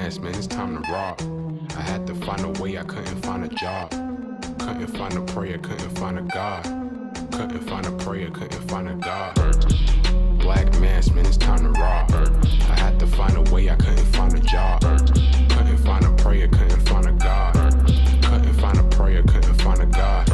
mask, man, it's time to rob. I had to find a way, I couldn't find a job. Couldn't find a prayer, couldn't find a God. Couldn't find a prayer, couldn't find a God. Black mask, man, it's time to rob. I had to find a way, I couldn't find a job. Couldn't find a prayer, couldn't find a God. Couldn't find a prayer, couldn't find a God.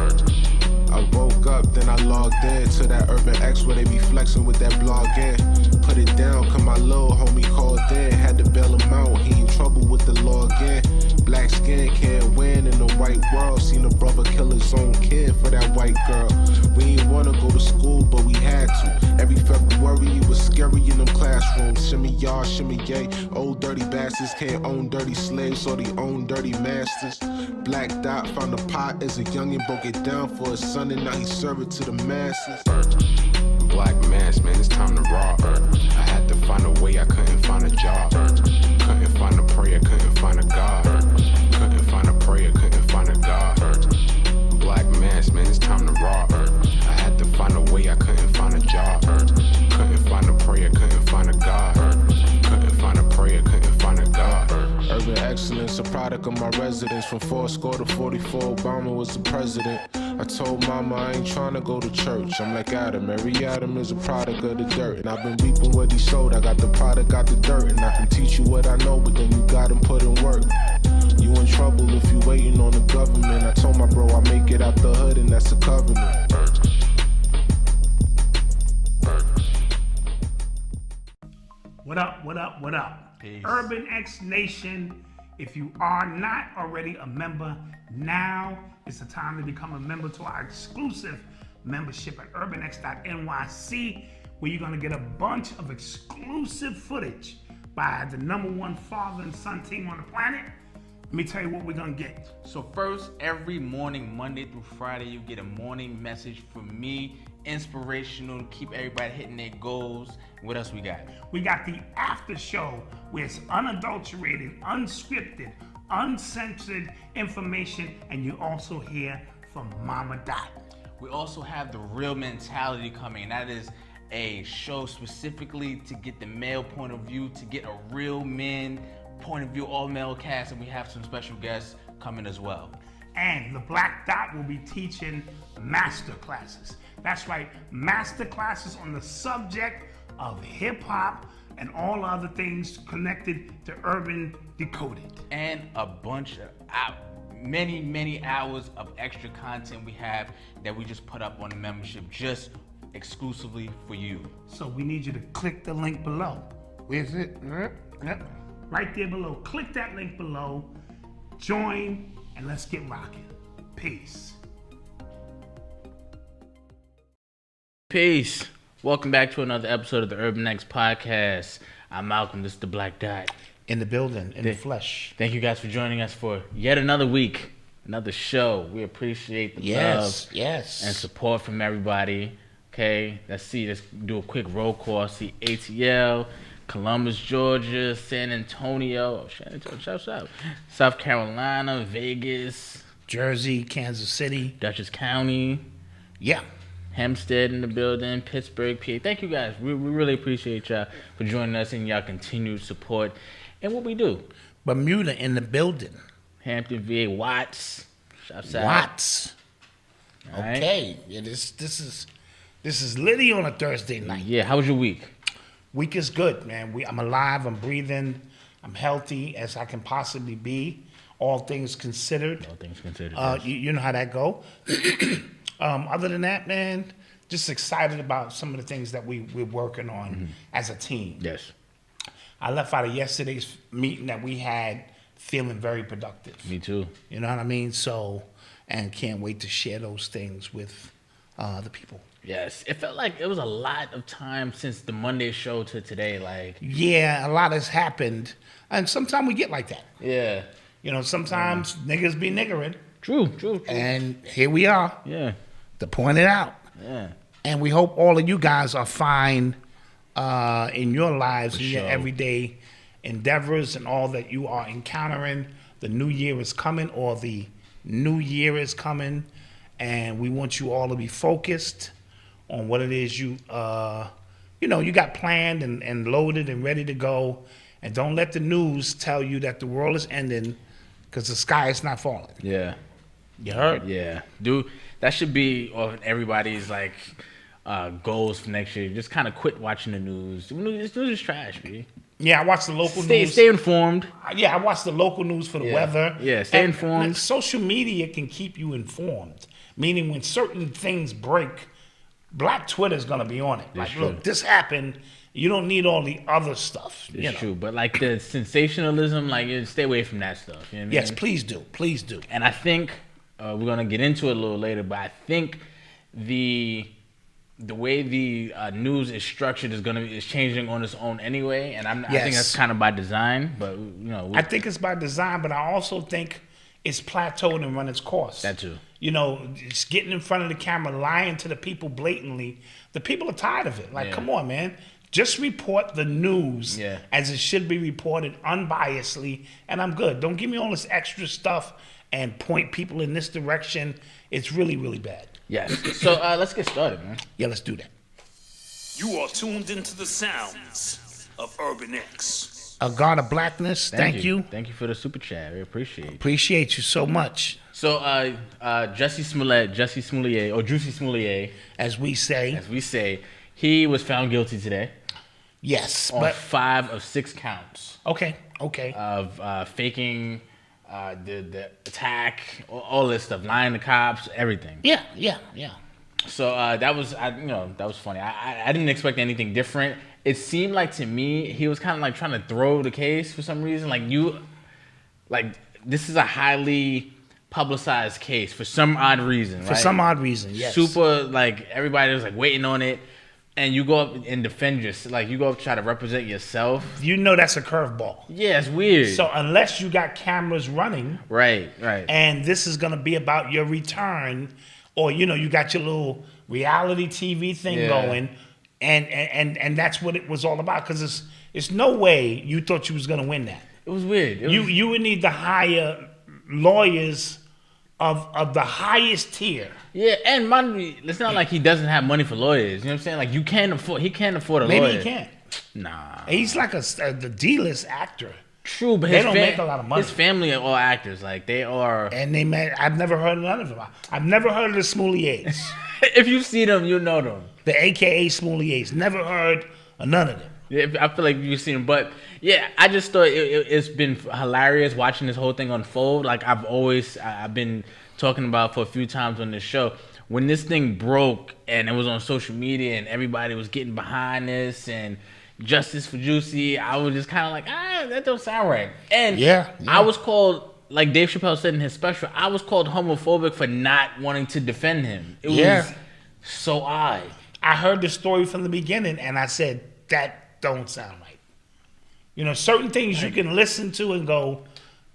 I woke up, then I logged in to that Urban X where they be flexing with that blog in. Put it down, cause my little homie called in. Had to bail him out, he in trouble with the law again. Black skin can't win in the white world. Seen a brother kill his own kid for that white girl. We ain't wanna go to school, but we had to. Every February it was scary in them classrooms. Shimmy y'all, shimmy yay. Old dirty bastards can't own dirty slaves, so they own dirty masters. Black Dot found a pot as a youngin', broke it down for his son, and now he serve it to the masses. Black mask, man, it's time to rob. I had to find a way, I couldn't find a job. Couldn't find a prayer, couldn't find a God. Couldn't find a prayer, couldn't find a God. Black mask, man, it's time to rob. I had to find a way, I couldn't find a job. Couldn't find a prayer, couldn't find a God. Couldn't find a prayer, couldn't find a God. Urban excellence, a product of my residence. From 4 to 44, Obama was the president. I told mama I ain't trying to go to church. I'm like Adam, every Adam is a product of the dirt. And I've been reaping what he sowed. I got the product, got the dirt. And I can teach you what I know, but then you gotta put in work. You in trouble if you waiting on the government. I told my bro I make it out the hood, and that's a covenant. What up, what up, what up? Peace. Urban X Nation, if you are not already a member, now is the time to become a member to our exclusive membership at urbanx.nyc, where you're gonna get a bunch of exclusive footage by the #1 father and son team on the planet. Let me tell you what we're gonna get. So first, every morning, Monday through Friday, you get a morning message from me, inspirational, to keep everybody hitting their goals. What else we got? We got the after show, where it's unadulterated, unscripted, uncensored information, and you also hear from Mama Dot. We also have the Real Mentality coming. That is a show specifically to get the male point of view, to get a real man point of view, all male cast, and we have some special guests coming as well. And the Black Dot will be teaching master classes. That's right, master classes on the subject of hip hop and all other things connected to Urban Decoded. And a bunch of many hours of extra content we have that we just put up on the membership just exclusively for you. So we need you to click the link below. Where's it? Yep. Right there below. Click that link below, join, and let's get rocking. Peace. Peace. Welcome back to another episode of the Urban X Podcast. I'm Malcolm, this is the Black Dot. In the building, in the flesh. Thank you guys for joining us for yet another week, another show. We appreciate the love and support from everybody. Okay, let's do a quick roll call. See ATL, Columbus, Georgia, San Antonio, shout out, South Carolina, Vegas, Jersey, Kansas City, Dutchess County, Hempstead in the building, Pittsburgh, PA. Thank you guys. We really appreciate y'all for joining us and y'all continued support and what we do. Bermuda in the building, Hampton, VA, Watts, shouts out. Watts. Right. Okay, yeah, this is Liddy on a Thursday night. Yeah, how was your week? Week is good, man. I'm alive, I'm breathing, I'm healthy as I can possibly be. All things considered. All things considered. You know how that go. Other than that, man, just excited about some of the things that we're working on as a team. Yes. I left out of yesterday's meeting that we had feeling very productive. Me too. You know what I mean? So, and can't wait to share those things with the people. Yes. It felt like it was a lot of time since the Monday show to today. Yeah, a lot has happened. And sometimes we get like that. Yeah. You know, sometimes niggas be niggering. True. And here we are. Yeah. To point it out. Yeah. And we hope all of you guys are fine in your lives, in your sure. everyday endeavors and all that you are encountering. The new year is coming, and we want you all to be focused on what it is you got planned and loaded and ready to go. And don't let the news tell you that the world is ending because the sky is not falling. Yeah. You heard? Yeah. Dude, that should be on everybody's like goals for next year. Just kind of quit watching the news. The news is trash, B. Yeah, I watch the local news. Stay informed. Yeah, I watch the local news for the weather. Yeah, stay informed. And social media can keep you informed. Meaning when certain things break, Black Twitter is going to be on it. Like, look, this happened. You don't need all the other stuff. It's true. But like the sensationalism, like stay away from that stuff. You know what I mean? Yes, please do. Please do. And I think we're going to get into it a little later, but I think the way the news is structured is changing on its own anyway, and I think that's kind of by design. But I think it's by design, but I also think it's plateaued and run its course. That too. It's getting in front of the camera, lying to the people blatantly. The people are tired of it. Like, come on, man. Just report the news as it should be reported unbiasedly, and I'm good. Don't give me all this extra stuff and point people in this direction. It's really, really bad. Yes. So let's get started, man. Yeah, let's do that. You are tuned into the sounds of Urban X. A God of Blackness, thank you. Thank you for the super chat. We appreciate it. Appreciate you so much. So Jussie Smollett, or Jussie Smollett, as we say, he was found guilty today. Yes, on 5 of 6 counts. Okay. Of faking the attack, all this stuff, lying to cops, everything. Yeah. So that was funny. I didn't expect anything different. It seemed like to me he was kind of like trying to throw the case for some reason. This is a highly publicized case for some odd reason. Right? For some odd reason, yes. Super everybody was waiting on it. And you go up and defend yourself, you go up try to represent yourself. That's a curveball. Yeah, it's weird. So unless you got cameras running, right, and this is gonna be about your return, or you got your little reality TV thing going, and that's what it was all about. Because it's no way you thought you was gonna win that. It was weird. You would need to hire lawyers of the highest tier. Yeah, and money. It's not like he doesn't have money for lawyers. You know what I'm saying? Like he can't afford a lawyer. Maybe he can't. Nah. He's like the D-list actor. True, but they don't make a lot of money. His family are all actors. Like they are. And I've never heard of none of them. I've never heard of the Smolliers. If you see them, you know them. The AKA Smolliers. Never heard of none of them. Yeah, I feel like you've seen them, but yeah, I just thought it's been hilarious watching this whole thing unfold. Like I've been talking about for a few times on this show. When this thing broke and it was on social media and everybody was getting behind this and justice for Jussie, I was just kind of like, that don't sound right. And I was called, like Dave Chappelle said in his special, I was called homophobic for not wanting to defend him. It was so odd. I heard the story from the beginning and I said, that don't sound right. Certain things you can listen to and go,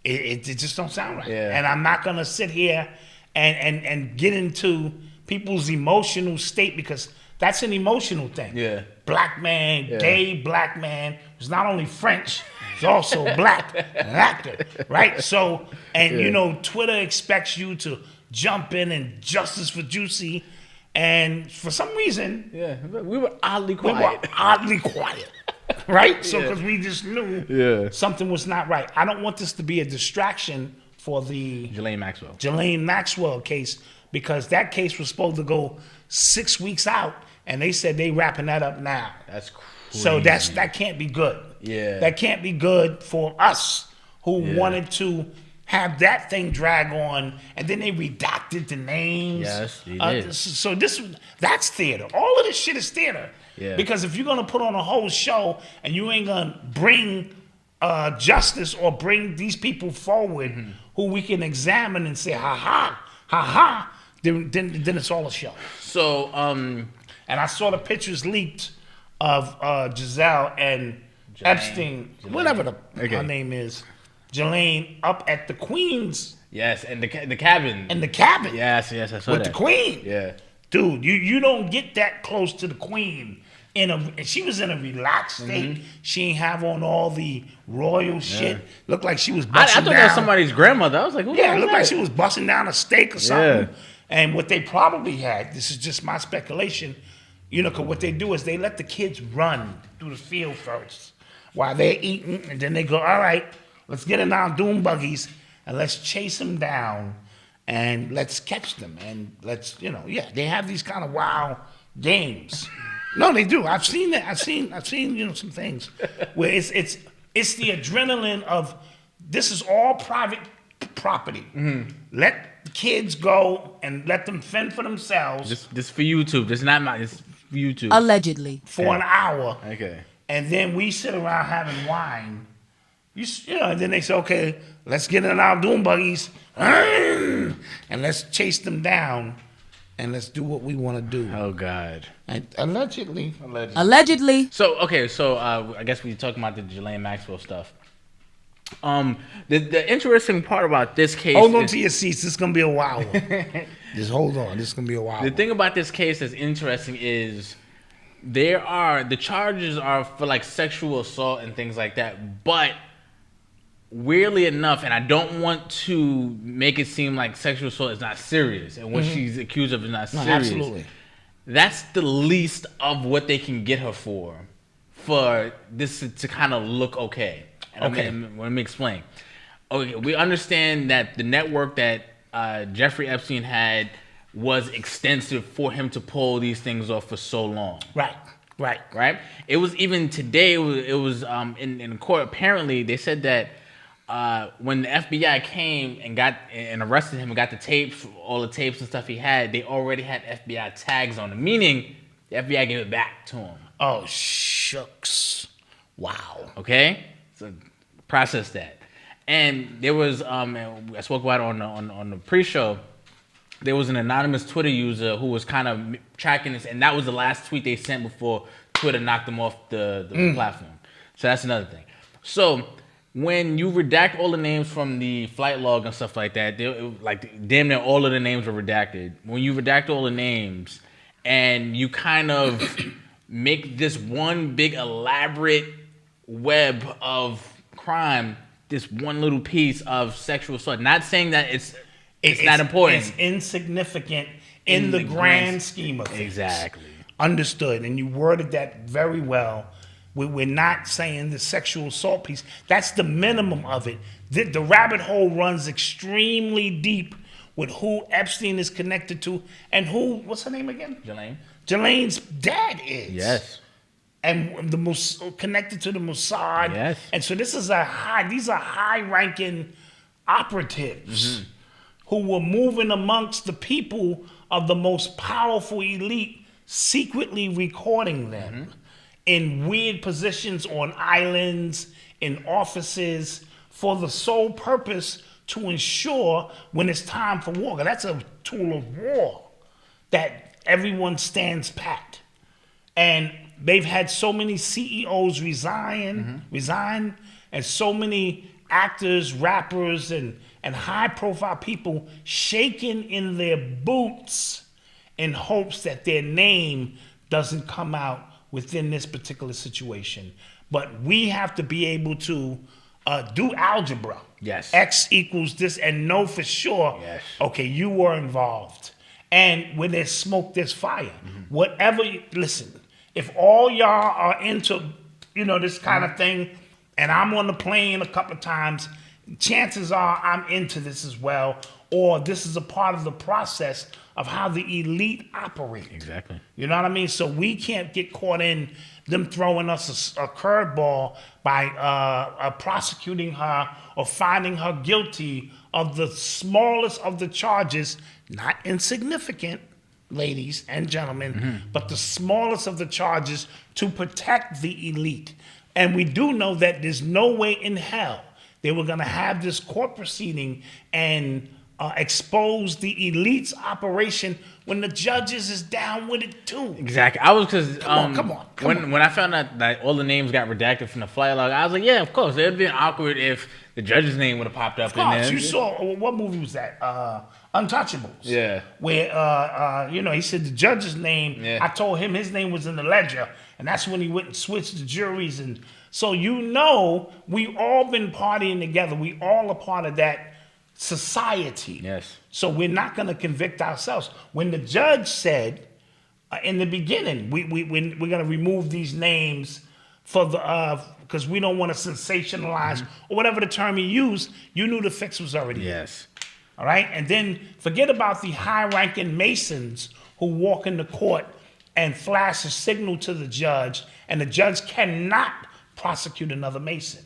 it just don't sound right. Yeah. And I'm not gonna sit here and get into people's emotional state because that's an emotional thing. Yeah. Black man, gay black man, who's not only French, he's also black, an actor, right? So, and Twitter expects you to jump in and justice for Jussie, and for some reason, we were oddly quiet. Right? So, because we just knew something was not right. I don't want this to be a distraction for the Ghislaine Maxwell case, because that case was supposed to go 6 weeks out, and they said they wrapping that up now. That's crazy. So that can't be good. Yeah. That can't be good for us who wanted to have that thing drag on, and then they redacted the names. Yes, they did. So that's theater. All of this shit is theater. Yeah. Because if you're gonna put on a whole show and you ain't gonna bring justice or bring these people forward who we can examine and say ha ha, then it's all a show. So and I saw the pictures leaked of Giselle and Epstein, whatever her name is, Ghislaine, up at the Queen's. Yes, and the cabin. And the cabin. Yes, I saw that. With the Queen. Yeah. Dude, you don't get that close to the Queen. She was in a relaxed state. She ain't have on all the royal shit. Looked like she was busting down. I thought that was somebody's grandmother. I was like, who it looked like she was busting down a steak or something. Yeah. And what they probably had, this is just my speculation, because what they do is they let the kids run through the field first. while they're eating, and then they go, all right, let's get in our doom buggies and let's chase them down and let's catch them and let's, they have these kind of wild games. No, they do. I've seen that. I've seen some things where it's the adrenaline of this is all private property. Mm-hmm. Let the kids go and let them fend for themselves. This for YouTube. This is not my. It's for YouTube. Allegedly. For an hour. Okay. And then we sit around having wine. And then they say, okay, let's get in our doom buggies and let's chase them down and let's do what we want to do. Oh God. And allegedly. So I guess we talking about the Ghislaine Maxwell stuff. The interesting part about this case. Hold on to your seats. This is gonna be a while. Just hold on. This is gonna be a while. The thing about this case that's interesting is the charges are for like sexual assault and things like that, but weirdly enough, and I don't want to make it seem like sexual assault is not serious, and what she's accused of is not serious. Absolutely. That's the least of what they can get her for this to kind of look okay. And okay. Let me explain. Okay, we understand that the network that Jeffrey Epstein had was extensive for him to pull these things off for so long. Right. It was even today. It was in court. Apparently, they said that when the FBI came and arrested him and got the tapes, all the tapes and stuff he had, they already had FBI tags on them, meaning the FBI gave it back to him. Oh shucks! Wow. Okay, so process that. And there was I spoke about it on the pre-show. There was an anonymous Twitter user who was kind of tracking this, and that was the last tweet they sent before Twitter knocked them off the platform. So that's another thing. So when you redact all the names from the flight log and stuff like that, like damn near all of the names were redacted. When you redact all the names and you kind of make this one big elaborate web of crime, this one little piece of sexual assault. Not saying that it's not important. It's insignificant in the grand scheme of things. Exactly. Understood. And you worded that very well. We're not saying the sexual assault piece. That's the minimum of it. The rabbit hole runs extremely deep with who Epstein is connected to and what's her name again? Ghislaine's dad is. Yes. And the most connected to the Mossad. Yes. And so these are high-ranking operatives who were moving amongst the people of the most powerful elite, secretly recording them in weird positions on islands, in offices, for the sole purpose to ensure when it's time for war. That's a tool of war, that everyone stands pat. And they've had so many CEOs resign, and so many actors, rappers, and high-profile people shaken in their boots in hopes that their name doesn't come out within this particular situation. But we have to be able to do algebra. Yes. X equals this, and know for sure, okay, you were involved. And when there's smoke, there's fire. Whatever, listen, if all y'all are into, this kind of thing, and I'm on the plane a couple of times, chances are I'm into this as well, or this is a part of the process of how the elite operate. Exactly. You know what I mean? So we can't get caught in them throwing us a curveball by prosecuting her or finding her guilty of the smallest of the charges, not insignificant, ladies and gentlemen, but the smallest of the charges to protect the elite. And we do know that there's no way in hell they were going to have this court proceeding and expose the elite's operation when the judges is down with it too. Exactly. I was because come on. When I found out that all the names got redacted from the flight log, I was like, yeah, of course. It would have been awkward if the judge's name would have popped up. Of course. You saw, what movie was that? Untouchables. Yeah. Where, he said the judge's name. Yeah. I told him his name was in the ledger, and that's when he went and switched the juries. And so we all been partying together. We all a part of that society. Yes. So we're not going to convict ourselves. When the judge said in the beginning, we're going to remove these names for the because we don't want to sensationalize or whatever the term you use. You knew the fix was already there. All right, and then forget about the high-ranking Masons who walk into court and flash a signal to the judge, and the judge cannot prosecute another Mason.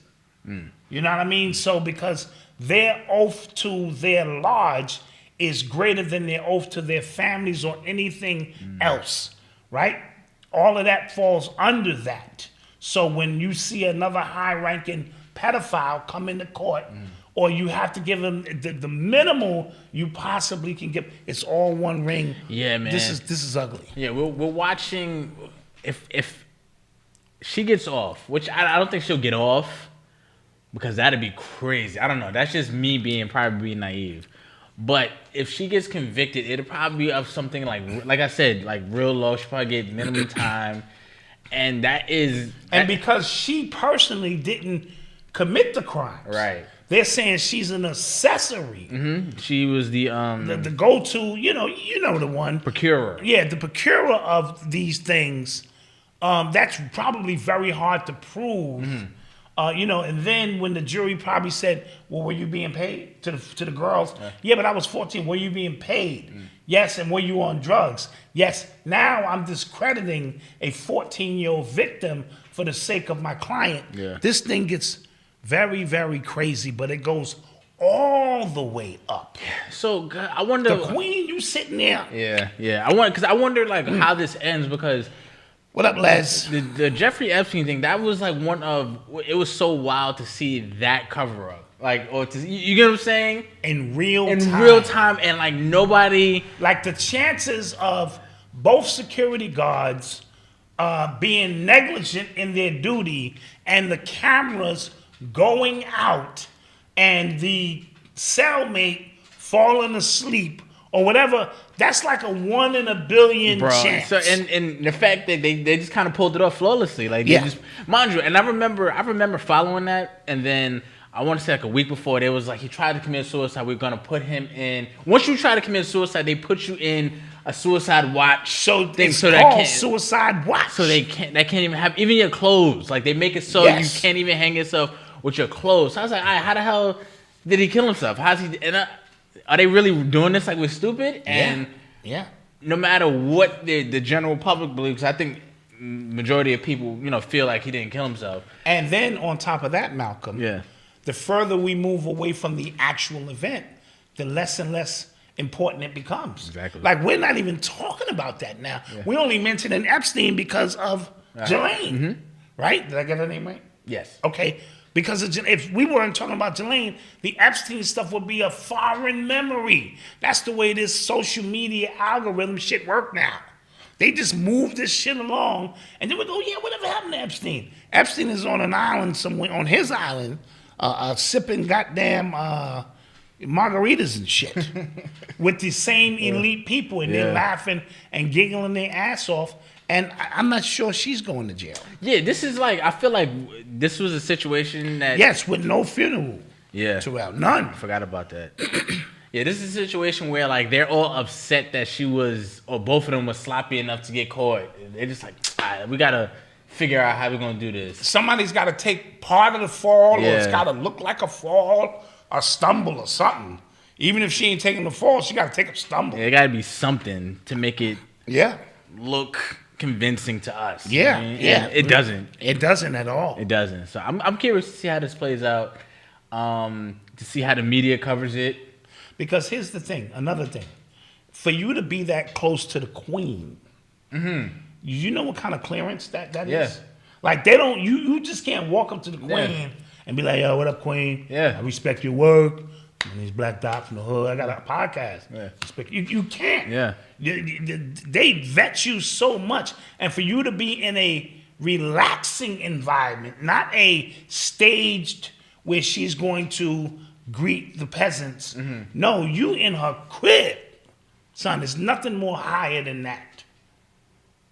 You know what I mean? So because their oath to their lodge is greater than their oath to their families or anything else, right? All of that falls under that. So when you see another high-ranking pedophile come into court, or you have to give him the minimal you possibly can give, it's all one ring. Yeah, man. This is ugly. Yeah, we're watching. If she gets off, which I don't think she'll get off, because that'd be crazy. I don't know. That's just me probably being naive. But if she gets convicted, it'll probably be of something like I said, like real low. She'll probably get minimum time. And because she personally didn't commit the crimes. Right. They're saying she's an accessory. She was the go-to, you know the one. Procurer. Yeah, the procurer of these things. That's probably very hard to prove. And then when the jury probably said, well, were you being paid to the girls? Yeah, but I was 14. Were you being paid? Yes, and were you on drugs? Yes. Now I'm discrediting a 14-year-old victim for the sake of my client. Yeah. This thing gets very, very crazy, but it goes all the way up. So I wonder, the queen, you sitting there. Yeah. I wonder like how this ends, because what up, Les? The Jeffrey Epstein thing, that was like it was so wild to see that cover up. Like, or you get what I'm saying? In real time, and like nobody, like the chances of both security guards being negligent in their duty, and the cameras going out, and the cellmate falling asleep or whatever. That's like a 1 in a billion chance. So and the fact that they just kind of pulled it off flawlessly, like they just, mind you. And I remember following that, and then I want to say like a week before, they was like, he tried to commit suicide. We're gonna put him in. Once you try to commit suicide, they put you in a suicide watch. So it's called suicide watch. So they can't even have even your clothes. Like they make it so you can't even hang yourself with your clothes. So I was like, all right, how the hell did he kill himself? How's he? And are they really doing this like we're stupid? And no matter what the general public believes, I think majority of people, feel like he didn't kill himself. And then on top of that, Malcolm, the further we move away from the actual event, the less and less important it becomes. Exactly. Like we're not even talking about that now. Yeah. We only mentioned Epstein because of Jelaine, right? Did I get her name right? Yes. Okay. Because if we weren't talking about Jelaine, the Epstein stuff would be a foreign memory. That's the way this social media algorithm shit work now. They just move this shit along, and then we go, yeah, whatever happened to Epstein? Epstein is on an island somewhere, on his island, sipping goddamn margaritas and shit with the same elite people, and they're laughing and giggling their ass off. And I'm not sure she's going to jail. Yeah, this is like, I feel like this was a situation that... Yes, with no funeral. Yeah. None. I forgot about that. Yeah, this is a situation where like they're all upset that she was, or both of them were sloppy enough to get caught. They're just like, all right, we got to figure out how we're going to do this. Somebody's got to take part of the fall, or it's got to look like a fall, or stumble or something. Even if she ain't taking the fall, she got to take a stumble. Yeah, it got to be something to make it look convincing to us. Yeah, it doesn't. It doesn't at all. It doesn't. So I'm curious to see how this plays out, to see how the media covers it. Because here's the thing, another thing. For you to be that close to the queen, you know what kind of clearance that is? Like they don't, you just can't walk up to the queen and be like, yo, what up, queen? Yeah. I respect your work. My name's Black Dot from the hood. I got a podcast. Yeah. You can't. Yeah. They vet you so much. And for you to be in a relaxing environment, not a staged where she's going to greet the peasants. No, you in her crib. Son, there's nothing more higher than that.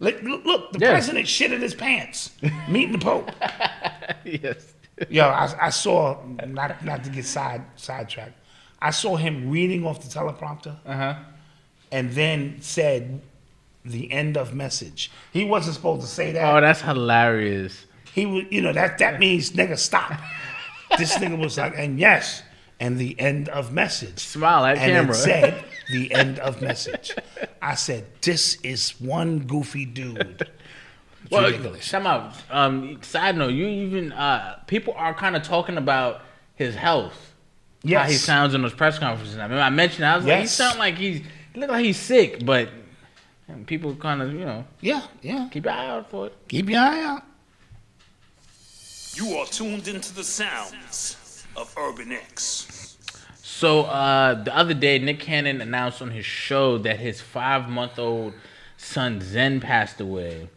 Look, the president shitted his pants meeting the Pope. Yes. Yo, I saw, not to get sidetracked, I saw him reading off the teleprompter and then said the end of message. He wasn't supposed to say that. Oh, that's hilarious. he was, that means nigga stop. This nigga was like, and yes, and the end of message. Smile at camera. And it said the end of message. I said, this is one goofy dude. It's ridiculous. Come out. Side note, you even people are kind of talking about his health. Yes. How he sounds in those press conferences. I mean, I mentioned, I was like, he sound like he look like he's sick, but people kind of, Yeah. keep your eye out for it. Keep your eye out. You are tuned into the sounds of Urban X. So the other day, Nick Cannon announced on his show that his 5-month-old son Zen passed away,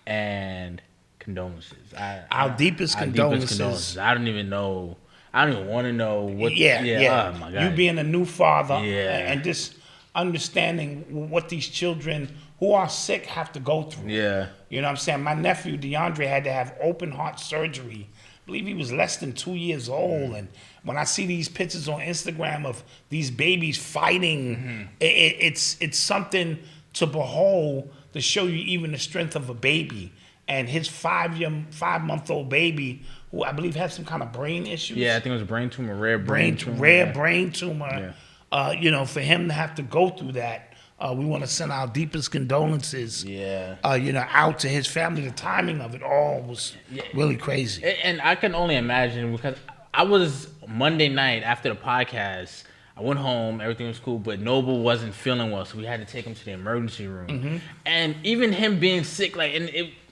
and condolences. Our deepest condolences. I don't even know. I don't even want to know what. Yeah. Oh my God. You being a new father, Yeah. and just understanding what these children who are sick have to go through. Yeah. You know what I'm saying? My nephew DeAndre had to have open heart surgery. I believe he was less than 2 years old. And when I see these pictures on Instagram of these babies fighting, it's something to behold, to show you even the strength of a baby. And his 5-month-old baby, who I believe had some kind of brain issues. Yeah, I think it was a brain tumor, rare brain tumor. Rare brain tumor. Yeah. For him to have to go through that, we want to send our deepest condolences. Yeah. Out to his family. The timing of it all was really crazy. And I can only imagine, because I was Monday night after the podcast. I went home, everything was cool, but Noble wasn't feeling well, so we had to take him to the emergency room. And even him being sick, and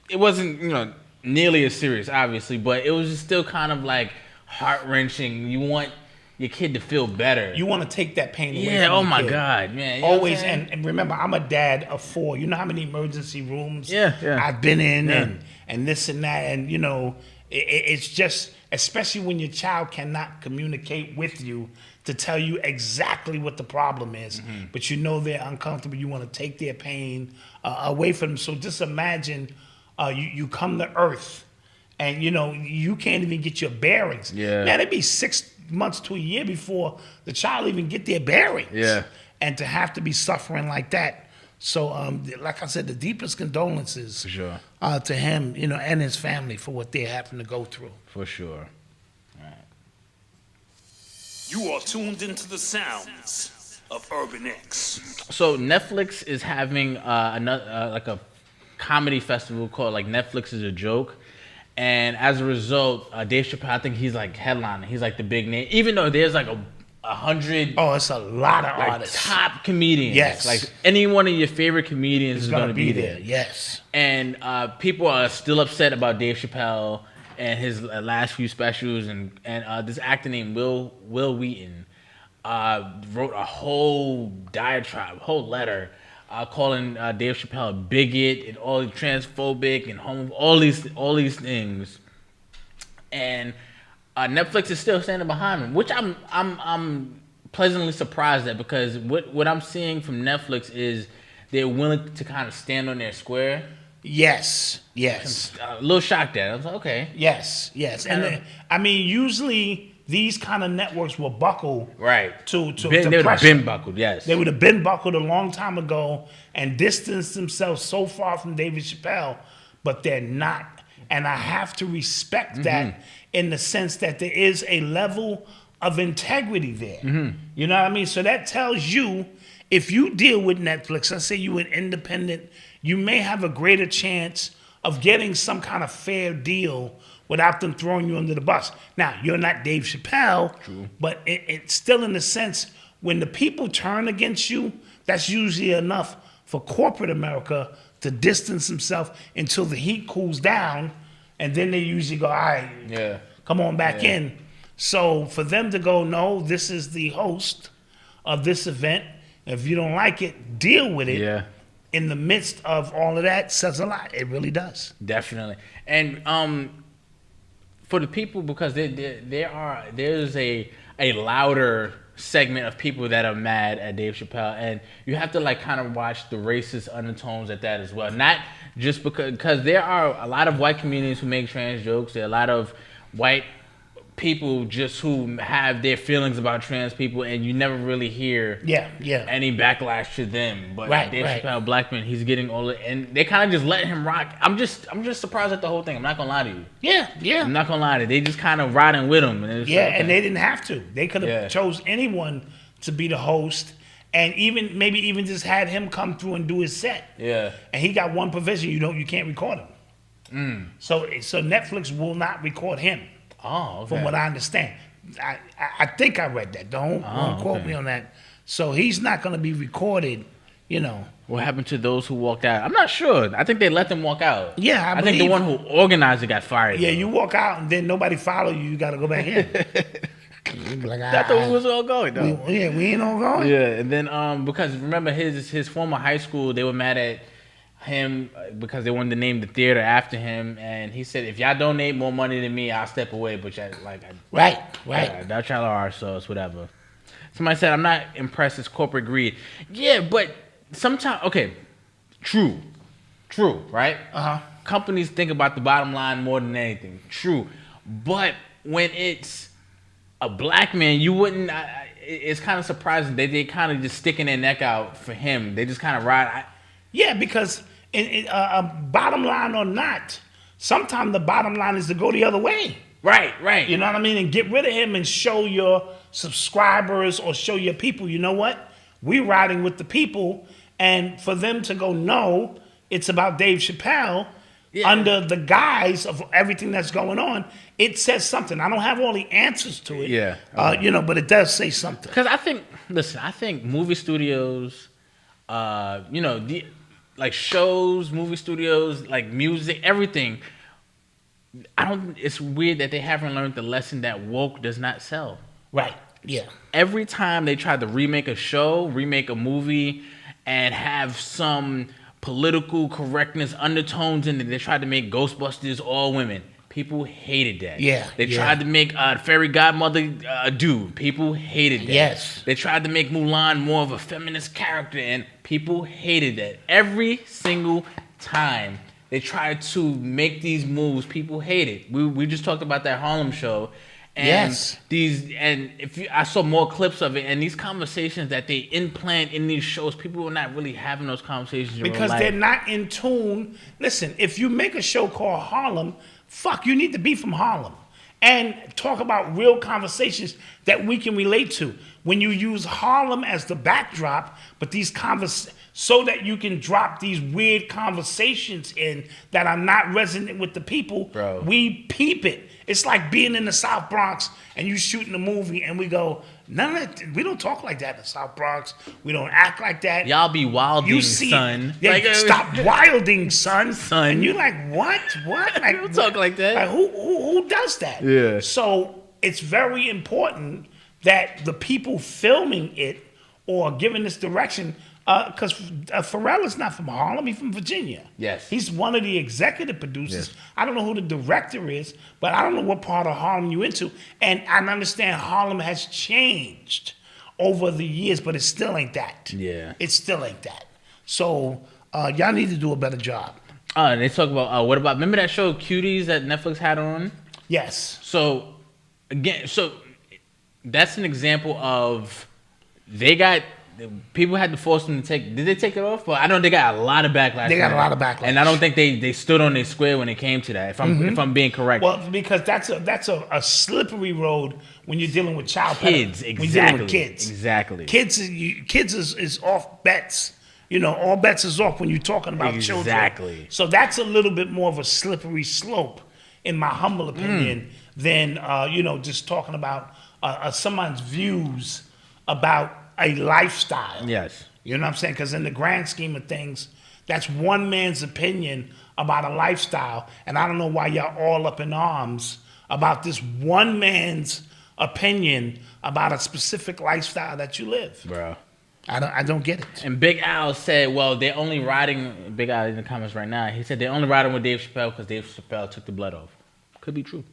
it wasn't, nearly as serious, obviously, but it was just still kind of like heart-wrenching. You want your kid to feel better. You want to take that pain away from Yeah, oh my kid. God, man. Always, and remember, I'm a dad of 4. You know how many emergency rooms I've been in, and this and that, and it's just, especially when your child cannot communicate with you to tell you exactly what the problem is, but they're uncomfortable. You want to take their pain away from them. So just imagine you come to Earth, and you can't even get your bearings. Yeah, man, it'd be 6 months to a year before the child even get their bearings. Yeah, and to have to be suffering like that. So, like I said, the deepest condolences for sure to him, and his family for what they're having to go through. For sure. You are tuned into the sounds of Urban X. So Netflix is having another like a comedy festival called Netflix is a Joke, and as a result, Dave Chappelle, I think he's headlining. He's the big name, even though there's 100. Oh, it's a lot of artists, top comedians. Yes, any one of your favorite comedians is going to be there. Yes, and people are still upset about Dave Chappelle and his last few specials, and this actor named Will Wheaton wrote a whole diatribe, whole letter calling Dave Chappelle a bigot and all transphobic and homo, all these things, and Netflix is still standing behind him, which I'm pleasantly surprised at, because what I'm seeing from Netflix is they're willing to kind of stand on their square. Yes. I'm a little shocked at it. I was like, okay. Yes. And usually these kind of networks will buckle to they would have been buckled, yes. They would have been buckled a long time ago and distanced themselves so far from David Chappelle, but they're not. And I have to respect that in the sense that there is a level of integrity there. You know what I mean? So that tells you, if you deal with Netflix, let's say you're an independent, you may have a greater chance of getting some kind of fair deal without them throwing you under the bus. Now, you're not Dave Chappelle, but it's still in the sense, when the people turn against you, that's usually enough for corporate America to distance themselves until the heat cools down, and then they usually go, all right, come on back in. So for them to go, no, this is the host of this event, if you don't like it, deal with it. Yeah. In the midst of all of that, says a lot. It really does. Definitely. And for the people, because there's a louder segment of people that are mad at Dave Chappelle, and you have to kind of watch the racist undertones at that as well. Not just because there are a lot of white comedians who make trans jokes. There are a lot of white people just who have their feelings about trans people, and you never really hear any backlash to them. But Dave Chappelle, Black Man, he's getting all it, and they kind of just let him rock. I'm just surprised at the whole thing. I'm not gonna lie to you. Yeah. I'm not gonna lie to you. They just kind of riding with him. And and they didn't have to. They could have chose anyone to be the host, and maybe even just had him come through and do his set. Yeah. And he got one provision: you can't record him. So Netflix will not record him. Oh, okay. From what I understand. I think I read that. Don't quote me on that. So he's not going to be recorded, What happened to those who walked out? I'm not sure. I think they let them walk out. Yeah, I think the one who organized it got fired. Yeah, you walk out and then nobody follow you. You got to go back in. Like, I thought we was all going, though. We ain't all going. Yeah, and then because remember his former high school, they were mad at him because they wanted to name the theater after him, and he said, if y'all donate more money than me, I'll step away. But right. That's y'all are, so it's whatever. Somebody said, I'm not impressed, it's corporate greed. Yeah, but sometimes, okay, true, right? Companies think about the bottom line more than anything. True. But when it's a black man, you wouldn't, it's kind of surprising that they kind of just sticking their neck out for him. They just kind of ride. Yeah, because bottom line or not, sometimes the bottom line is to go the other way. Right. You know what I mean? And get rid of him and show your subscribers or show your people, you know what? We're riding with the people. And for them to go, no, it's about Dave Chappelle under the guise of everything that's going on, it says something. I don't have all the answers to it. Yeah. But it does say something. Because I think movie studios, like shows, movie studios, like music, everything. It's weird that they haven't learned the lesson that woke does not sell. Right. Yeah. Every time they try to remake a show, remake a movie, and have some political correctness undertones in it, they tried to make Ghostbusters all women. People hated that. Yeah. They tried to make Fairy Godmother a dude. People hated that. Yes. They tried to make Mulan more of a feminist character, and people hated that. Every single time they tried to make these moves, people hated. We just talked about that Harlem show. And I saw more clips of it, and these conversations that they implant in these shows, people were not really having those conversations in real life. Because they're not in tune. Listen, if you make a show called Harlem, you need to be from Harlem and talk about real conversations that we can relate to. When you use Harlem as the backdrop, but these so that you can drop these weird conversations in that are not resonant with the people, we peep it. It's like being in the South Bronx and you shooting a movie and we go, we don't talk like that in the South Bronx. We don't act like that. Y'all be wilding, son. Stop wilding, son. And you're like, what? Like, you don't talk like that. Like, who does that? Yeah. So it's very important that the people filming it or giving this direction, because Pharrell is not from Harlem, he's from Virginia. Yes. He's one of the executive producers. Yes. I don't know who the director is, but I don't know what part of Harlem you into. And I understand Harlem has changed over the years, but it still ain't that. Yeah. It still ain't that. So y'all need to do a better job. And they talk about, remember that show Cuties that Netflix had on? Yes. So, again, that's an example of people had to force them to take. Did they take it off? But I know they got a lot of backlash. They got a lot of backlash, and I don't think they stood on their square when it came to that. If I'm being correct. Well, because that's a slippery road when you're dealing with kids. Exactly. When you're dealing with kids. Exactly. Kids is off bets. All bets is off when you're talking about children. Exactly. So that's a little bit more of a slippery slope, in my humble opinion, than just talking about someone's views about a lifestyle. Yes. You know what I'm saying? Because in the grand scheme of things, that's one man's opinion about a lifestyle. And I don't know why y'all all up in arms about this one man's opinion about a specific lifestyle that you live. Bro. I don't get it. And Big Al said, well, they're only riding, Big Al in the comments right now, he said they're only riding with Dave Chappelle because Dave Chappelle took the blood oath. Could be true.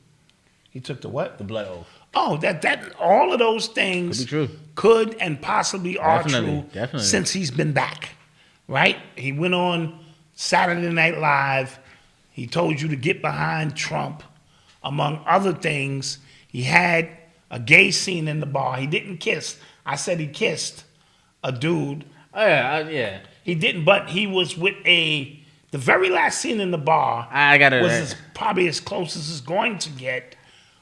He took the what? The blood oath. Oh, that all of those things could be true. Could and possibly are true. Definitely. Since he's been back, right? He went on Saturday Night Live. He told you to get behind Trump, among other things. He had a gay scene in the bar. He didn't kiss. I said he kissed a dude. Oh yeah. He didn't, but he was with the very last scene in the bar. Probably as close as it's going to get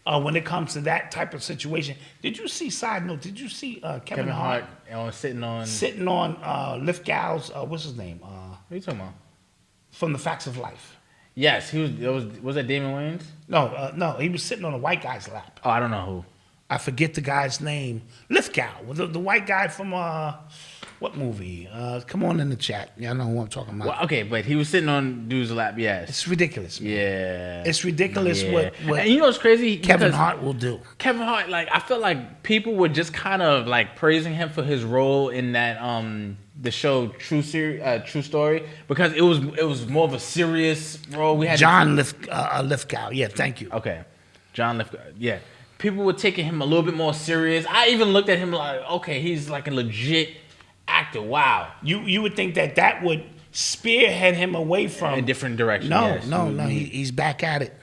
when it comes to that type of situation. Did you see? Side note. Did you see Kevin Hart sitting on Lithgow's what's his name? What are you talking about? From The Facts of Life. Yes, he was. Was that Damon Wayans? No, he was sitting on a white guy's lap. Oh, I don't know who. I forget the guy's name. Lithgow, the white guy from what movie? Come on in the chat. Y'all know who I'm talking about. Well, okay, but he was sitting on dude's lap. Yes, it's ridiculous, man. Yeah, it's ridiculous what and you know what's crazy? Kevin Hart will do. Kevin Hart, like I feel like people were just kind of like praising him for his role in that the show True Story, because it was more of a serious role. We had John Lithgow. Yeah, thank you. Okay, John Lithgow. Yeah. People were taking him a little bit more serious. I even looked at him like, okay, he's like a legit actor. Wow. You would think that would spearhead him away from a different direction. No. He's back at it.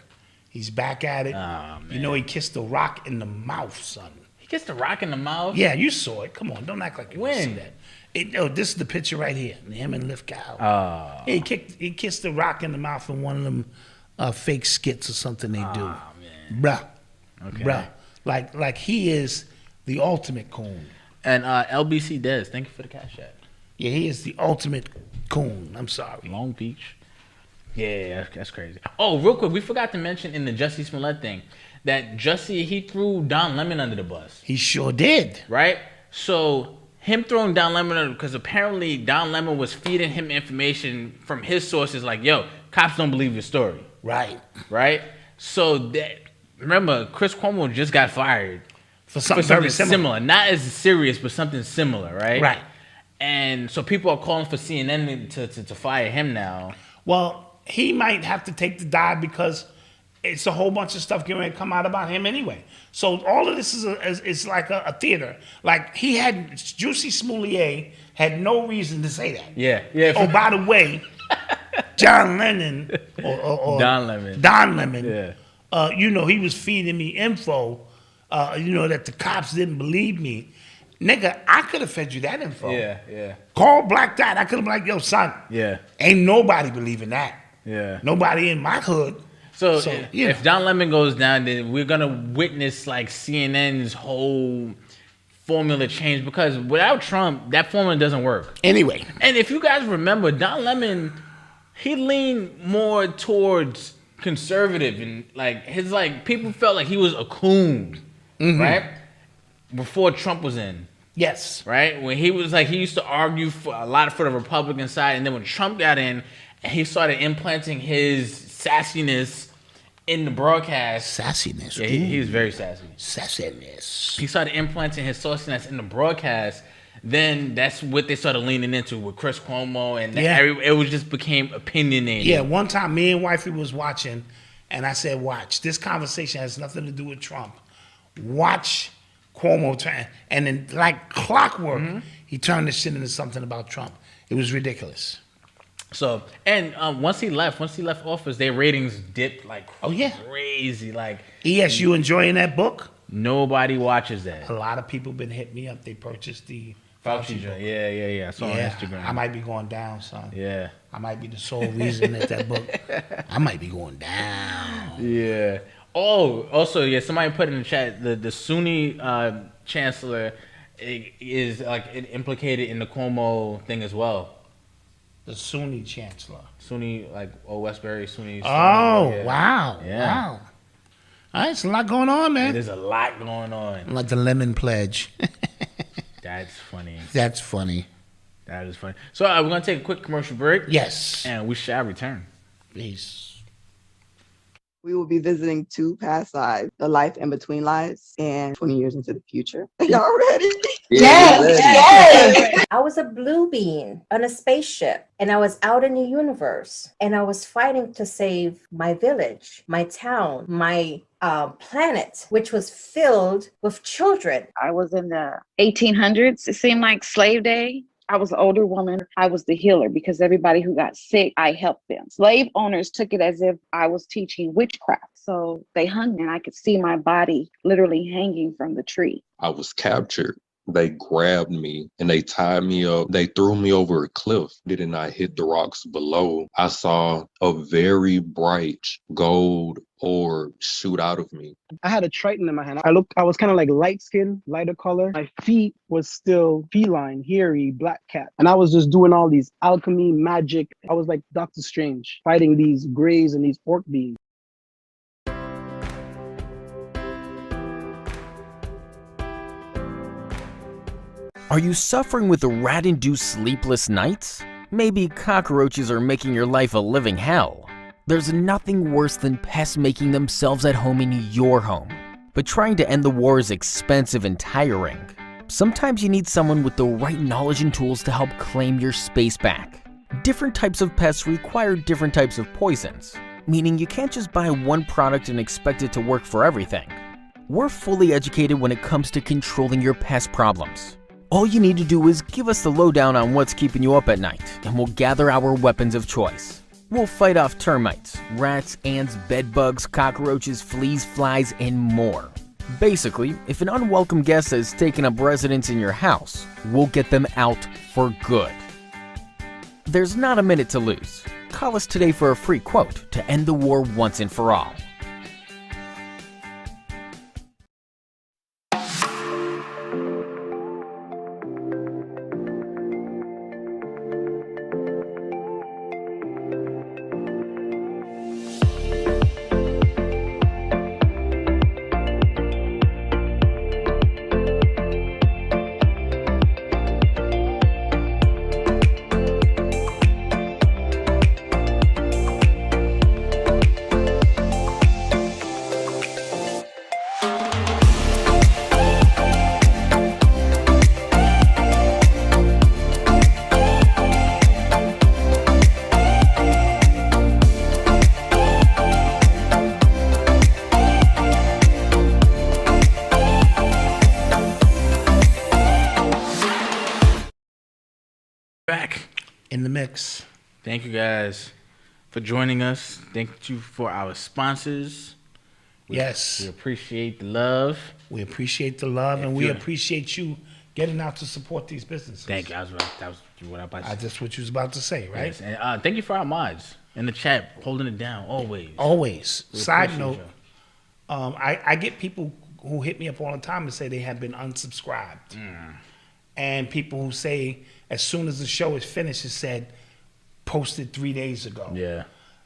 He's back at it. Oh, man. You know, he kissed The Rock in the mouth, son. He kissed The Rock in the mouth? Yeah, you saw it. Come on, don't act like you didn't see that. This is the picture right here. Him and Lithgow. Oh. He kissed The Rock in the mouth in one of them fake skits or something they do. Oh, man. Bruh. Okay. Bruh. Like he is the ultimate coon. And LBC Des, thank you for the cash app. Yeah, he is the ultimate coon. I'm sorry. Long Beach. Yeah, that's crazy. Oh, real quick, we forgot to mention in the Jussie Smollett thing that Jussie, he threw Don Lemon under the bus. He sure did. Right? So him throwing Don Lemon, because apparently Don Lemon was feeding him information from his sources like, yo, cops don't believe your story. Right. Right? So that... Remember, Chris Cuomo just got fired for something very similar. Not as serious, but something similar, right? Right. And so people are calling for CNN to fire him now. Well, he might have to take the dive because it's a whole bunch of stuff getting to come out about him anyway. So all of this is like a theater. Like Jussie Smollett had no reason to say that. Yeah. Oh, by the way, John Lennon or Don Lemon. Yeah. He was feeding me info, that the cops didn't believe me. Nigga, I could have fed you that info. Yeah. Call Black Dot. I could have been like, yo, son. Yeah. Ain't nobody believing that. Yeah. Nobody in my hood. So if Don Lemon goes down, then we're going to witness like CNN's whole formula change, because without Trump, that formula doesn't work. Anyway. And if you guys remember, Don Lemon, he leaned more towards conservative, and people felt like he was a coon, right? Before Trump was in. Yes. Right? When he was he used to argue for the Republican side, and then when Trump got in, he started implanting his sassiness in the broadcast. Sassiness. Yeah, he was very sassy. Sassiness. He started implanting his sauciness in the broadcast. Then that's what they started leaning into with Chris Cuomo, and it just became opinionated. Yeah, one time me and wifey was watching, and I said, watch, this conversation has nothing to do with Trump. Watch Cuomo turn. And then like clockwork, he turned this shit into something about Trump. It was ridiculous. So, and once he left office, their ratings dipped like crazy. Like, ES, you enjoying that book? Nobody watches that. A lot of people been hitting me up. They purchased the Fauci book. Yeah. I saw on Instagram. I might be going down, son. Yeah. I might be the sole reason that book. I might be going down. Yeah. Oh, also, somebody put in the chat the Sunni chancellor is implicated in the Cuomo thing as well. The Sunni chancellor. Sunni, Westbury Sunni. Oh, yeah. Wow. Yeah. Wow. All right, it's a lot going on, man. There's a lot going on. Like the Lemon Pledge. That's funny. That's funny. That is funny. So we're going to take a quick commercial break. Yes. And we shall return. Peace. We will be visiting two past lives, the life in between lives, and 20 years into the future. Y'all ready? Yes. I was a blue bean on a spaceship, and I was out in the universe, and I was fighting to save my village, my town, my planet, which was filled with children. I was in the 1800s. It seemed like slave day. I was an older woman. I was the healer because everybody who got sick, I helped them. Slave owners took it as if I was teaching witchcraft. So they hung me and I could see my body literally hanging from the tree. I was captured. They grabbed me and they tied me up. They threw me over a cliff. Did I hit the rocks below? I saw a very bright gold orb shoot out of me. I had a trident in my hand. I was kind of like light skin, lighter color. My feet was still feline, hairy, black cat. And I was just doing all these alchemy, magic. I was like Doctor Strange, fighting these greys and these orc beings. Are you suffering with rat-induced sleepless nights? Maybe cockroaches are making your life a living hell. There's nothing worse than pests making themselves at home in your home. But trying to end the war is expensive and tiring. Sometimes you need someone with the right knowledge and tools to help claim your space back. Different types of pests require different types of poisons, meaning you can't just buy one product and expect it to work for everything. We're fully educated when it comes to controlling your pest problems. All you need to do is give us the lowdown on what's keeping you up at night, and we'll gather our weapons of choice. We'll fight off termites, rats, ants, bedbugs, cockroaches, fleas, flies, and more. Basically, if an unwelcome guest has taken up residence in your house, we'll get them out for good. There's not a minute to lose. Call us today for a free quote to end the war once and for all. In the mix. Thank you guys for joining us. Thank you for our sponsors. Yes. We appreciate the love. We appreciate the love, and we appreciate you getting out to support these businesses. Thank you. That was what I was about to say. That's what you was about to say, right? Yes. And thank you for our mods in the chat, holding it down always. Always. Side note, I get people who hit me up all the time and say they have been unsubscribed. And people who say, as soon as the show is finished, it said, posted 3 days ago. Yeah.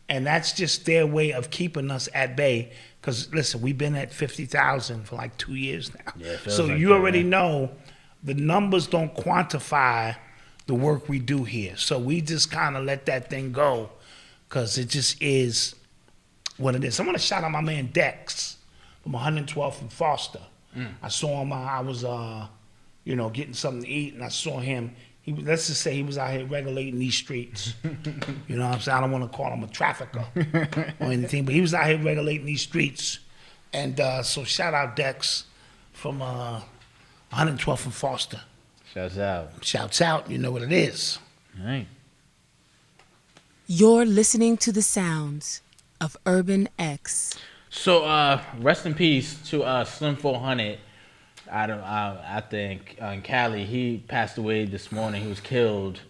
And that's just their way of keeping us at bay. Because, listen, we've been at 50,000 for like 2 years now. Yeah, so like you already know the numbers don't quantify the work we do here. So we just kind of let that thing go because it just is what it is. I want to shout out my man Dex from 112th and Foster. I saw him, I was getting something to eat, and I saw him. Let's just say he was out here regulating these streets. You know what I'm saying? I don't want to call him a trafficker or anything, but he was out here regulating these streets. And so shout out Dex from 112th and Foster. Shouts out. Shouts out. You know what it is. All right. You're listening to the sounds of Urban X. So rest in peace to Slim 400. I think in Cali, he passed away this morning. He was killed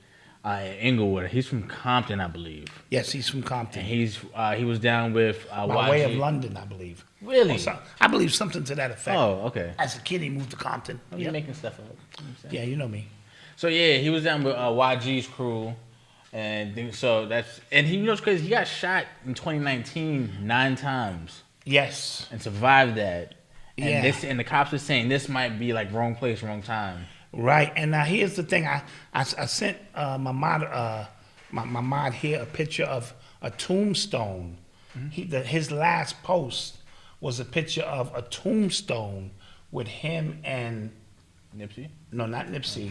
in Inglewood. He's from Compton, I believe. Yes, he's from Compton. And he was down with by YG. way of London, I believe. Really? I believe something to that effect. Oh, okay. As a kid, he moved to Compton. You're making stuff up. Yeah, you know me. So yeah, he was down with YG's crew, and he knows crazy. He got shot in 2019 9 times. Yes. And survived that. And Yeah. and the cops are saying this might be like wrong place, wrong time. Right. And now here's the thing. I sent my mod here a picture of a tombstone. His last post was a picture of a tombstone with him and Nipsey? No, not Nipsey.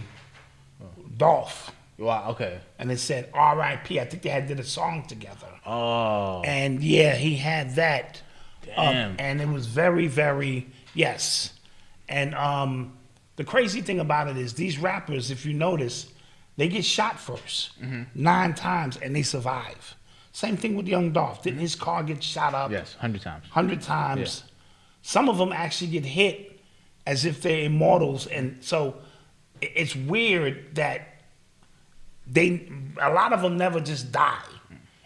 Dolph. Wow, okay. And it said R.I.P. I think they did a song together. Oh. And yeah, he had that. Damn. And it was very, very, yes. And the crazy thing about it is these rappers, if you notice, they get shot first 9 times and they survive. Same thing with Young Dolph. Didn't his car get shot up? Yes, 100 times. 100 times. Yeah. Some of them actually get hit as if they're immortals. And so it's weird that a lot of them never just die.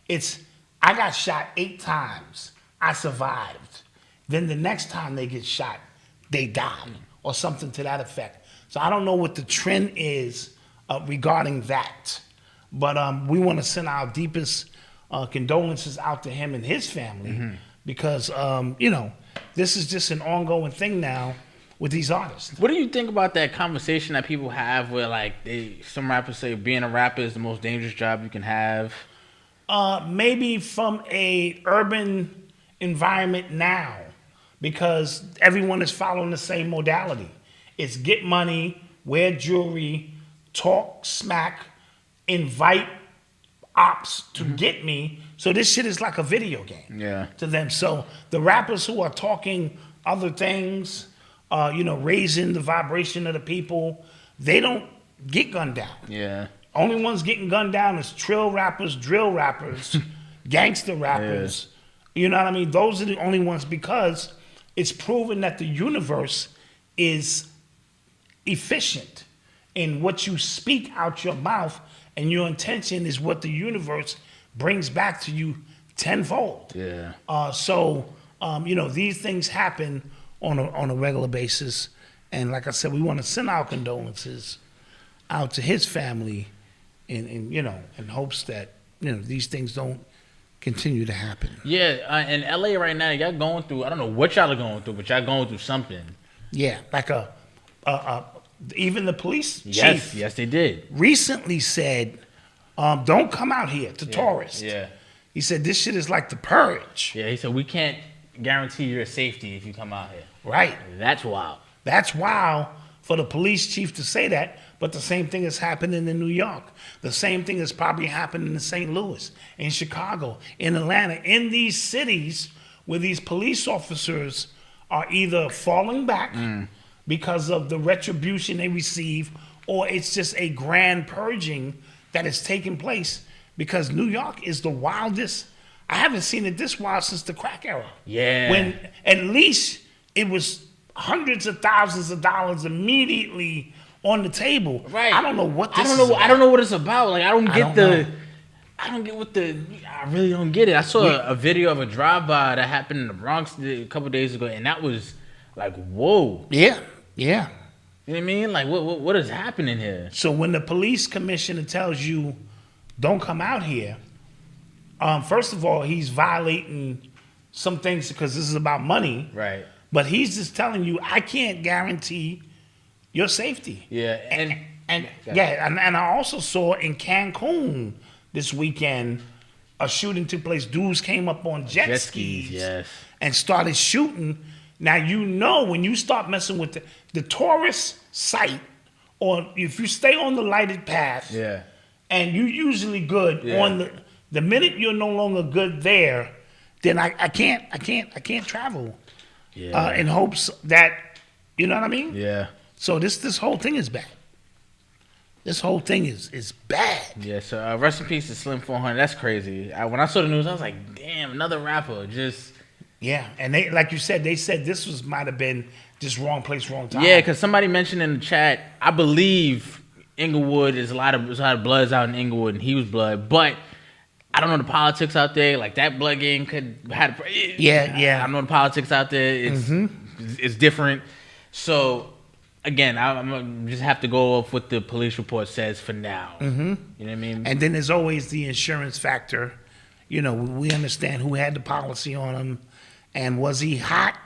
It's, I got shot 8 times. I survived. Then the next time they get shot, they die or something to that effect. So I don't know what the trend is regarding that. But we want to send our deepest condolences out to him and his family because, you know, this is just an ongoing thing now with these artists. What do you think about that conversation that people have where, like, some rappers say being a rapper is the most dangerous job you can have? Maybe from a urban environment now, because everyone is following the same modality. It's get money, wear jewelry, talk smack, invite ops to get me. So this shit is like a video game to them. So the rappers who are talking other things, you know, raising the vibration of the people, they don't get gunned down. Yeah. Only ones getting gunned down is trill rappers, drill rappers, gangster rappers. You know what I mean? Those are the only ones because it's proven that the universe is efficient in what you speak out your mouth, and your intention is what the universe brings back to you tenfold. Yeah. So, you know, these things happen on a regular basis. And like I said, we want to send our condolences out to his family in you know, in hopes that, you know, these things don't continue to happen. Yeah, in LA right now, y'all going through, I don't know what y'all are going through, but y'all going through something. Yeah, like even the police chief. Yes, they did. Recently said, don't come out here to tourists. Yeah. He said, this shit is like the purge. Yeah, he said, we can't guarantee your safety if you come out here. Right. That's wild. That's wild for the police chief to say that, but the same thing is happening in New York. The same thing is probably happening in St. Louis, in Chicago, in Atlanta, in these cities where these police officers are either falling back because of the retribution they receive, or it's just a grand purging that is taking place because New York is the wildest. I haven't seen it this wild since the crack era. Yeah. When at least it was hundreds of thousands of dollars immediately on the table. Right. I don't know what this I don't know what it's about. Like I really don't get it. I saw a video of a drive-by that happened in the Bronx a couple days ago, and that was like, whoa. Yeah. Yeah. You know what I mean? Like, what is happening here? So when the police commissioner tells you, don't come out here, first of all, he's violating some things because this is about money. Right. But he's just telling you, I can't guarantee your safety. Yeah. And I also saw in Cancun this weekend, a shooting took place. Dudes came up on jet skis and started shooting. Now, you know, when you start messing with the tourist site, or if you stay on the lighted path, and you're usually good on the minute you're no longer good there, then I can't travel in hopes that, you know what I mean? Yeah. So this whole thing is bad. This whole thing is bad. Yeah, so rest in peace to Slim 400. That's crazy. When I saw the news, I was like, damn, another rapper just... Yeah, and they, like you said, they said this might have been just wrong place, wrong time. Yeah, because somebody mentioned in the chat, I believe Inglewood, there's a lot of bloods out in Inglewood, and he was blood, but I don't know the politics out there. Like, that blood gang could have... I don't know the politics out there. It's different. So... Again, I'm just have to go off what the police report says for now. You know what I mean? And then there's always the insurance factor. You know, we understand who had the policy on him, and was he hot,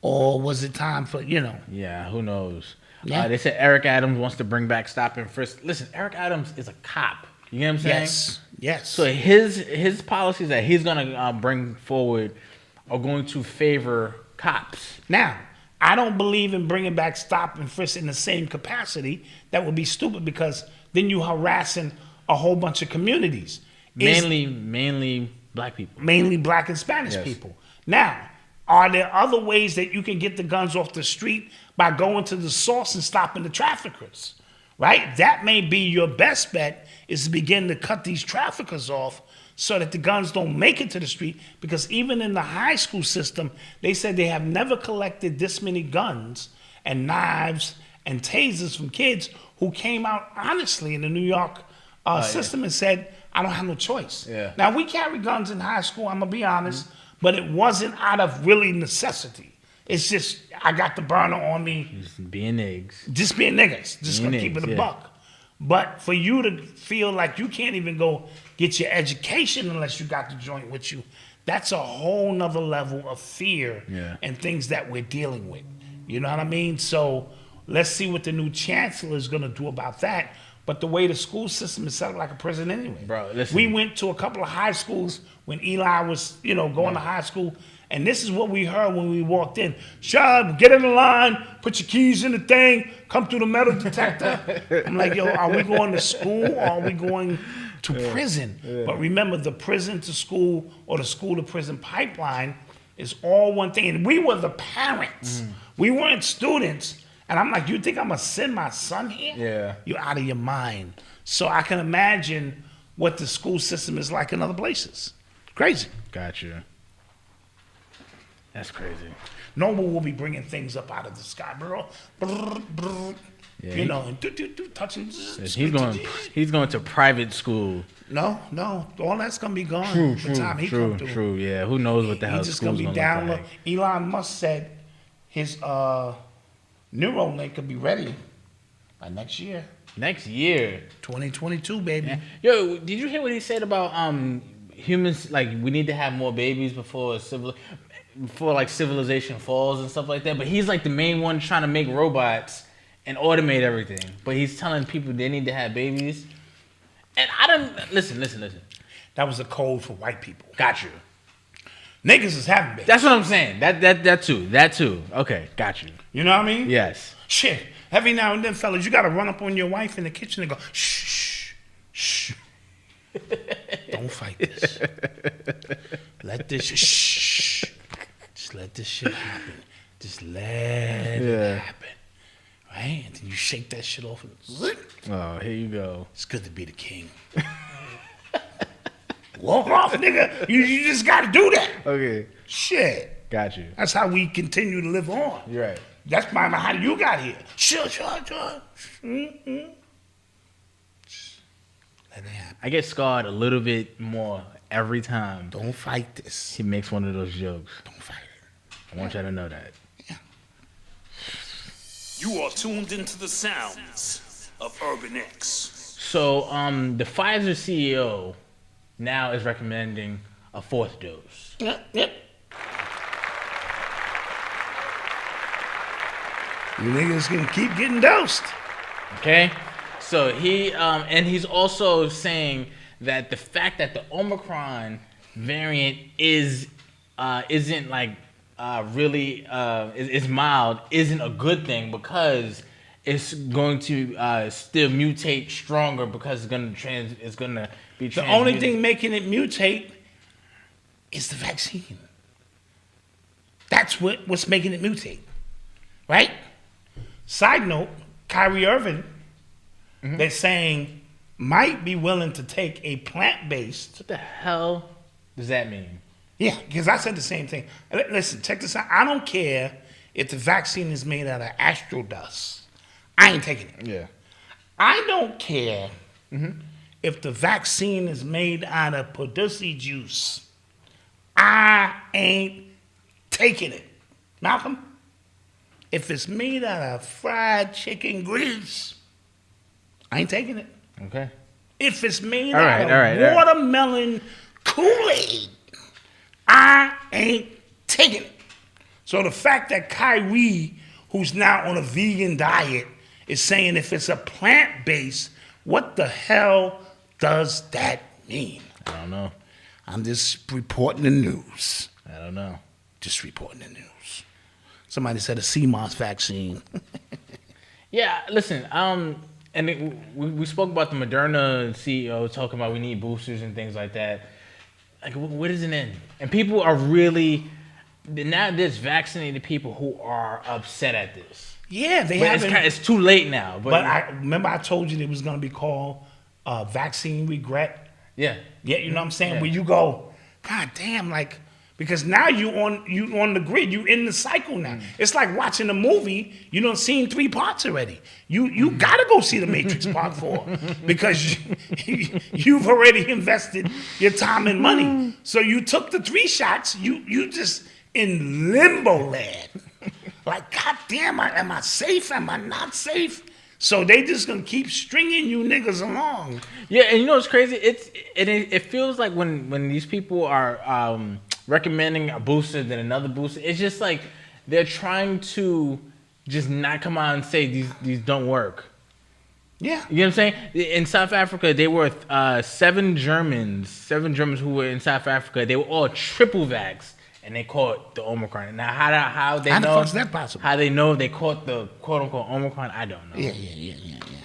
or was it time for, you know? Yeah, who knows? Yeah. They said Eric Adams wants to bring back stop and frisk. Listen, Eric Adams is a cop. You know what I'm saying? Yes. So his policies that he's gonna bring forward are going to favor cops. Now, I don't believe in bringing back stop and frisk in the same capacity. That would be stupid because then you're harassing a whole bunch of communities. Mainly black people. Mainly black and Spanish people. Now, are there other ways that you can get the guns off the street by going to the source and stopping the traffickers? right? That may be your best bet, is to begin to cut these traffickers off so that the guns don't make it to the street. Because even in the high school system, they said they have never collected this many guns and knives and tasers from kids who came out honestly in the New York system and said, I don't have no choice. Yeah. Now, we carry guns in high school, I'm going to be honest, but it wasn't out of really necessity. It's just, I got the burner on me. Just being niggas. Just being niggas. Just Being going to keep it niggas, a yeah. buck. But for you to feel like you can't even go get your education unless you got the joint with you, that's a whole nother level of fear and things that we're dealing with. You know what I mean? So let's see what the new chancellor is going to do about that. But the way the school system is set up like a prison anyway. Bro, listen. We went to a couple of high schools when Eli was, going to high school. And this is what we heard when we walked in. Shab, get in the line, put your keys in the thing, come through the metal detector. I'm like, yo, are we going to school or are we going to prison? But remember, the prison to school or the school to prison pipeline is all one thing. And we were the parents. We weren't students. And I'm like, you think I'm going to send my son here? Yeah. You're out of your mind. So I can imagine what the school system is like in other places. Crazy. Gotcha. That's crazy. Noble will be bringing things up out of the sky, bro. Yeah, and touching. He's going to private school. No, all that's gonna be gone. By the time he come through. True. Yeah, who knows what the hell He's just school's gonna be gonna down. look like. Elon Musk said his Neuralink could be ready by next year. Next year, 2022, baby. Yeah. Yo, did you hear what he said about humans? Like, we need to have more babies before civilization falls and stuff like that. But he's like the main one trying to make robots and automate everything. But he's telling people they need to have babies. And I don't listen. That was a code for white people. Got you. Niggas is having babies. That's what I'm saying. That too. Okay, got you. You know what I mean? Yes. Shit. Every now and then, fellas, you gotta run up on your wife in the kitchen and go, shh. Don't fight this. Let this shh. Just let this shit happen. Just let it happen. Right? And then you shake that shit off and oh, here you go. It's good to be the king. Walk off, nigga. You just gotta do that. Okay. Shit. Got you. That's how we continue to live on. You're right. That's how you got here. Sure. Mm-hmm. Let it happen. I get scarred a little bit more every time. Don't fight this. He makes one of those jokes. Don't fight it. I want y'all to know that. Yeah. You are tuned into the sounds of Urban X. So, the Pfizer CEO now is recommending a 4th dose. Yep. You niggas gonna keep getting dosed. Okay? So he's also saying that the fact that the Omicron variant is mild isn't a good thing, because it's going to still mutate stronger, because it's gonna be the only thing making it mutate is the vaccine. That's what's making it mutate, right? Side note, Kyrie Irving, they're saying, might be willing to take a plant-based. What the hell does that mean? Yeah, because I said the same thing. Listen, check this out. I don't care if the vaccine is made out of astro dust. I ain't taking it. Yeah. I don't care if the vaccine is made out of Pudusi juice. I ain't taking it. Malcolm? If it's made out of fried chicken grease, I ain't taking it. Okay. If it's made out of watermelon Kool-Aid, I ain't taking it. So the fact that Kyrie, who's now on a vegan diet, is saying if it's a plant-based, what the hell does that mean? I don't know. I'm just reporting the news. I don't know. Just reporting the news. Somebody said a CMOS vaccine. Yeah, listen, and we spoke about the Moderna CEO talking about we need boosters and things like that. Like, what is it in? And people are really, now there's vaccinated people who are upset at this. Yeah, they but haven't. It's too late now. But I remember I told you it was going to be called Vaccine Regret. Yeah. Yeah, you know what I'm saying? Where you go, God damn, like, because now you on the grid, you in the cycle now. It's like watching a movie, you done seen 3 parts already. You gotta go see The Matrix Part 4 because you've already invested your time and money. So you took the 3 shots, you just in limbo land. Like, God damn, am I safe? Am I not safe? So they just gonna keep stringing you niggas along. Yeah, and you know what's crazy? It feels like when these people are recommending a booster then another booster, it's just like they're trying to just not come out and say these don't work. Yeah. You know what I'm saying? In South Africa, they were 7 Germans who were in South Africa. They were all triple vaxxed. And they caught the Omicron. Now, how they know? How the fuck's that possible? How they know they caught the quote-unquote Omicron, I don't know. Yeah.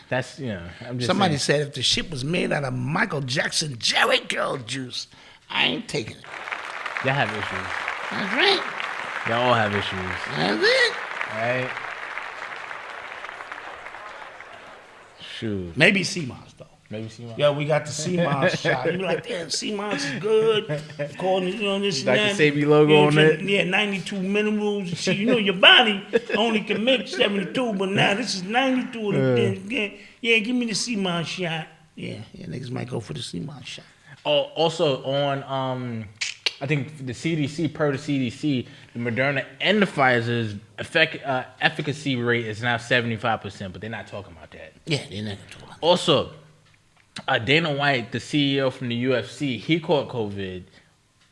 That's, I'm just Somebody saying. said if the shit was made out of Michael Jackson Jerry Curl juice, I ain't taking it. Y'all have issues. That's right. Y'all all have issues. That's it. Right? Shoot. Maybe CMOS, though. Maybe CMOS. Yeah, we got the CMOS shot. You be like, damn, CMOS is good. According to this and Dr. that. Sabi logo on it. Yeah, 92 minerals. See, your body only can make 72, but now this is 92. Yeah, give me the CMOS shot. Yeah, niggas might go for the CMOS shot. Oh, also on I think the CDC, per the CDC, the Moderna and the Pfizer's efficacy rate is now 75%, but they're not talking about that. Yeah, they're not talking about that. Also, Dana White, the CEO from the UFC, he caught COVID,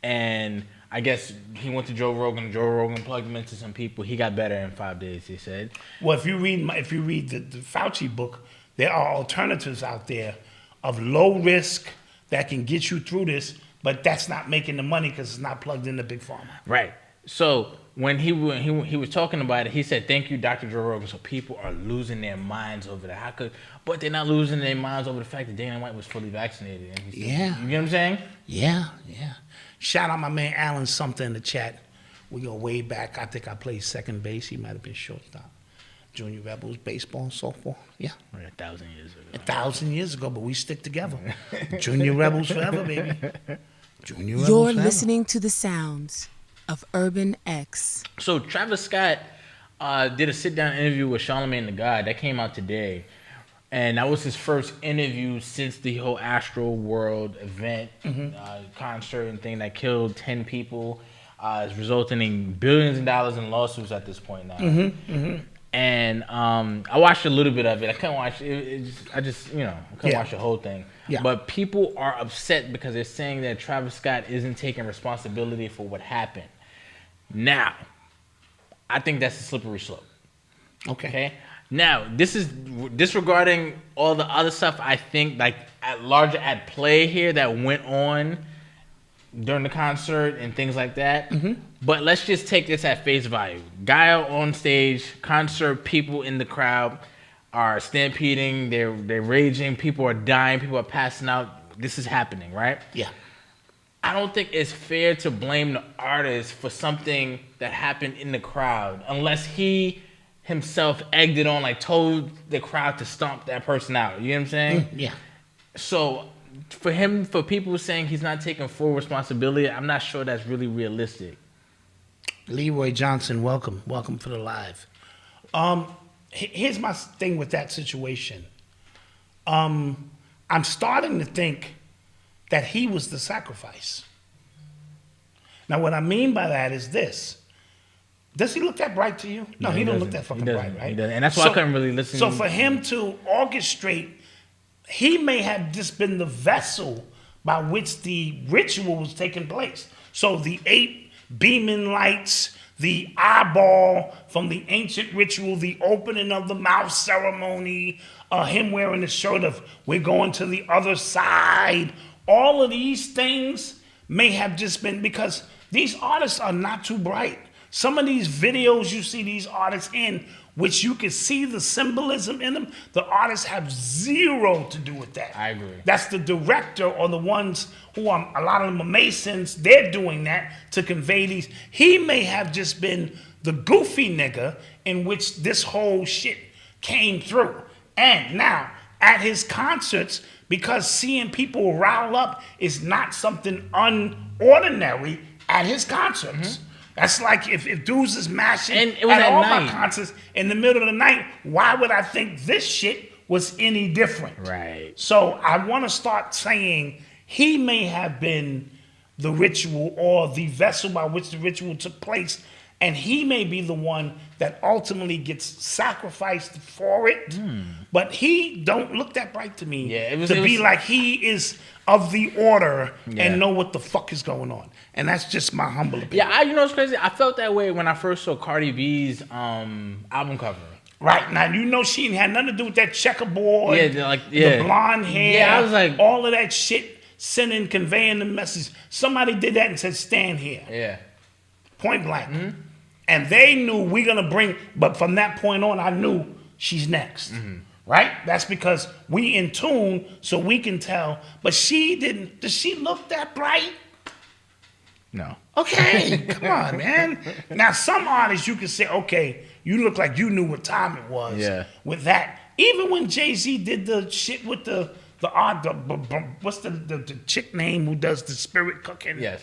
and I guess he went to Joe Rogan. Joe Rogan plugged him into some people. He got better in 5 days, he said. Well, if you read the Fauci book, there are alternatives out there of low risk that can get you through this, but that's not making the money because it's not plugged into Big Pharma. Right. So when he was talking about it, he said, "Thank you, Dr. Joe Rogan." So people are losing their minds over that. But they're not losing their minds over the fact that Dana White was fully vaccinated. And Yeah. You know what I'm saying? Yeah. Shout out my man Alan something in the chat. We go way back. I think I played second base. He might have been shortstop. Junior Rebels, baseball, softball. Yeah. 1,000 years ago. 1,000 years ago, but we stick together. Junior Rebels forever, baby. Junior Rebels You're forever. listening to the sounds of Urban X. So Travis Scott did a sit-down interview with Charlamagne the God. That came out today. And that was his first interview since the whole Astro World event, concert and thing that killed 10 people. It's resulting in billions of dollars in lawsuits at this point now. And I watched a little bit of it. I couldn't watch it. I couldn't watch the whole thing. Yeah. But people are upset because they're saying that Travis Scott isn't taking responsibility for what happened. Now, I think that's a slippery slope. Okay. Now, this is disregarding all the other stuff. I think like at play here that went on during the concert and things like that. But let's just take this at face value. Guy on stage, concert, people in the crowd are stampeding, they're raging, people are dying, people are passing out. This is happening, right? Yeah. I don't think it's fair to blame the artist for something that happened in the crowd unless he himself egged it on, like told the crowd to stomp that person out. You know what I'm saying? Yeah. So for people saying he's not taking full responsibility, I'm not sure that's really realistic. Leroy Johnson, welcome for the live. Here's my thing with that situation. I'm starting to think that he was the sacrifice. Now, what I mean by that is this. Does he look that bright to you? No, he don't look that fucking bright, right? He doesn't. And that's why I couldn't really listen. So for him to orchestrate, he may have just been the vessel by which the ritual was taking place. So the 8 beaming lights, the eyeball from the ancient ritual, the opening of the mouth ceremony, him wearing the shirt of "we're going to the other side." All of these things may have just been because these artists are not too bright. Some of these videos you see these artists in, which you can see the symbolism in them, the artists have zero to do with that. I agree. That's the director or the ones who are, a lot of them are Masons, they're doing that to convey these. He may have just been the goofy nigga in which this whole shit came through. And now, at his concerts, because seeing people rile up is not something unordinary at his concerts. That's like if dudes is mashing And it was at at all night. my concerts in the middle of the night, why would I think this shit was any different? Right. So I want to start saying he may have been the ritual or the vessel by which the ritual took place, and he may be the one that ultimately gets sacrificed for it. But he don't look that bright to me to be like he is of the order and know what the fuck is going on. And that's just my humble opinion. Yeah, you know what's crazy? I felt that way when I first saw Cardi B's album cover. Right. Now, you know she had nothing to do with that checkerboard, the blonde hair. Yeah, I was like... all of that shit, conveying the message. Somebody did that and said, stand here. Yeah. Point blank. And they knew we're going to bring... But from that point on, I knew she's next. Right? That's because we in tune, so we can tell. But she didn't... Does she look that bright? No. Okay, come on, man. Now, some artists you can say, okay, you look like you knew what time it was with that. Even when Jay-Z did the shit with the art, what's the chick name who does the spirit cooking? Yes.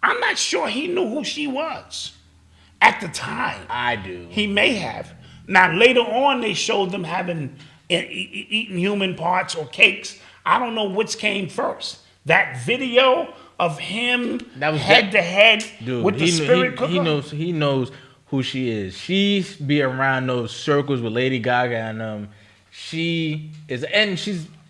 I'm not sure he knew who she was at the time. I do. He may have. Now, later on, they showed them having eating human parts or cakes. I don't know which came first. That video of him head to head with the spirit cooker. He knows who she is. She be around those circles with Lady Gaga and she's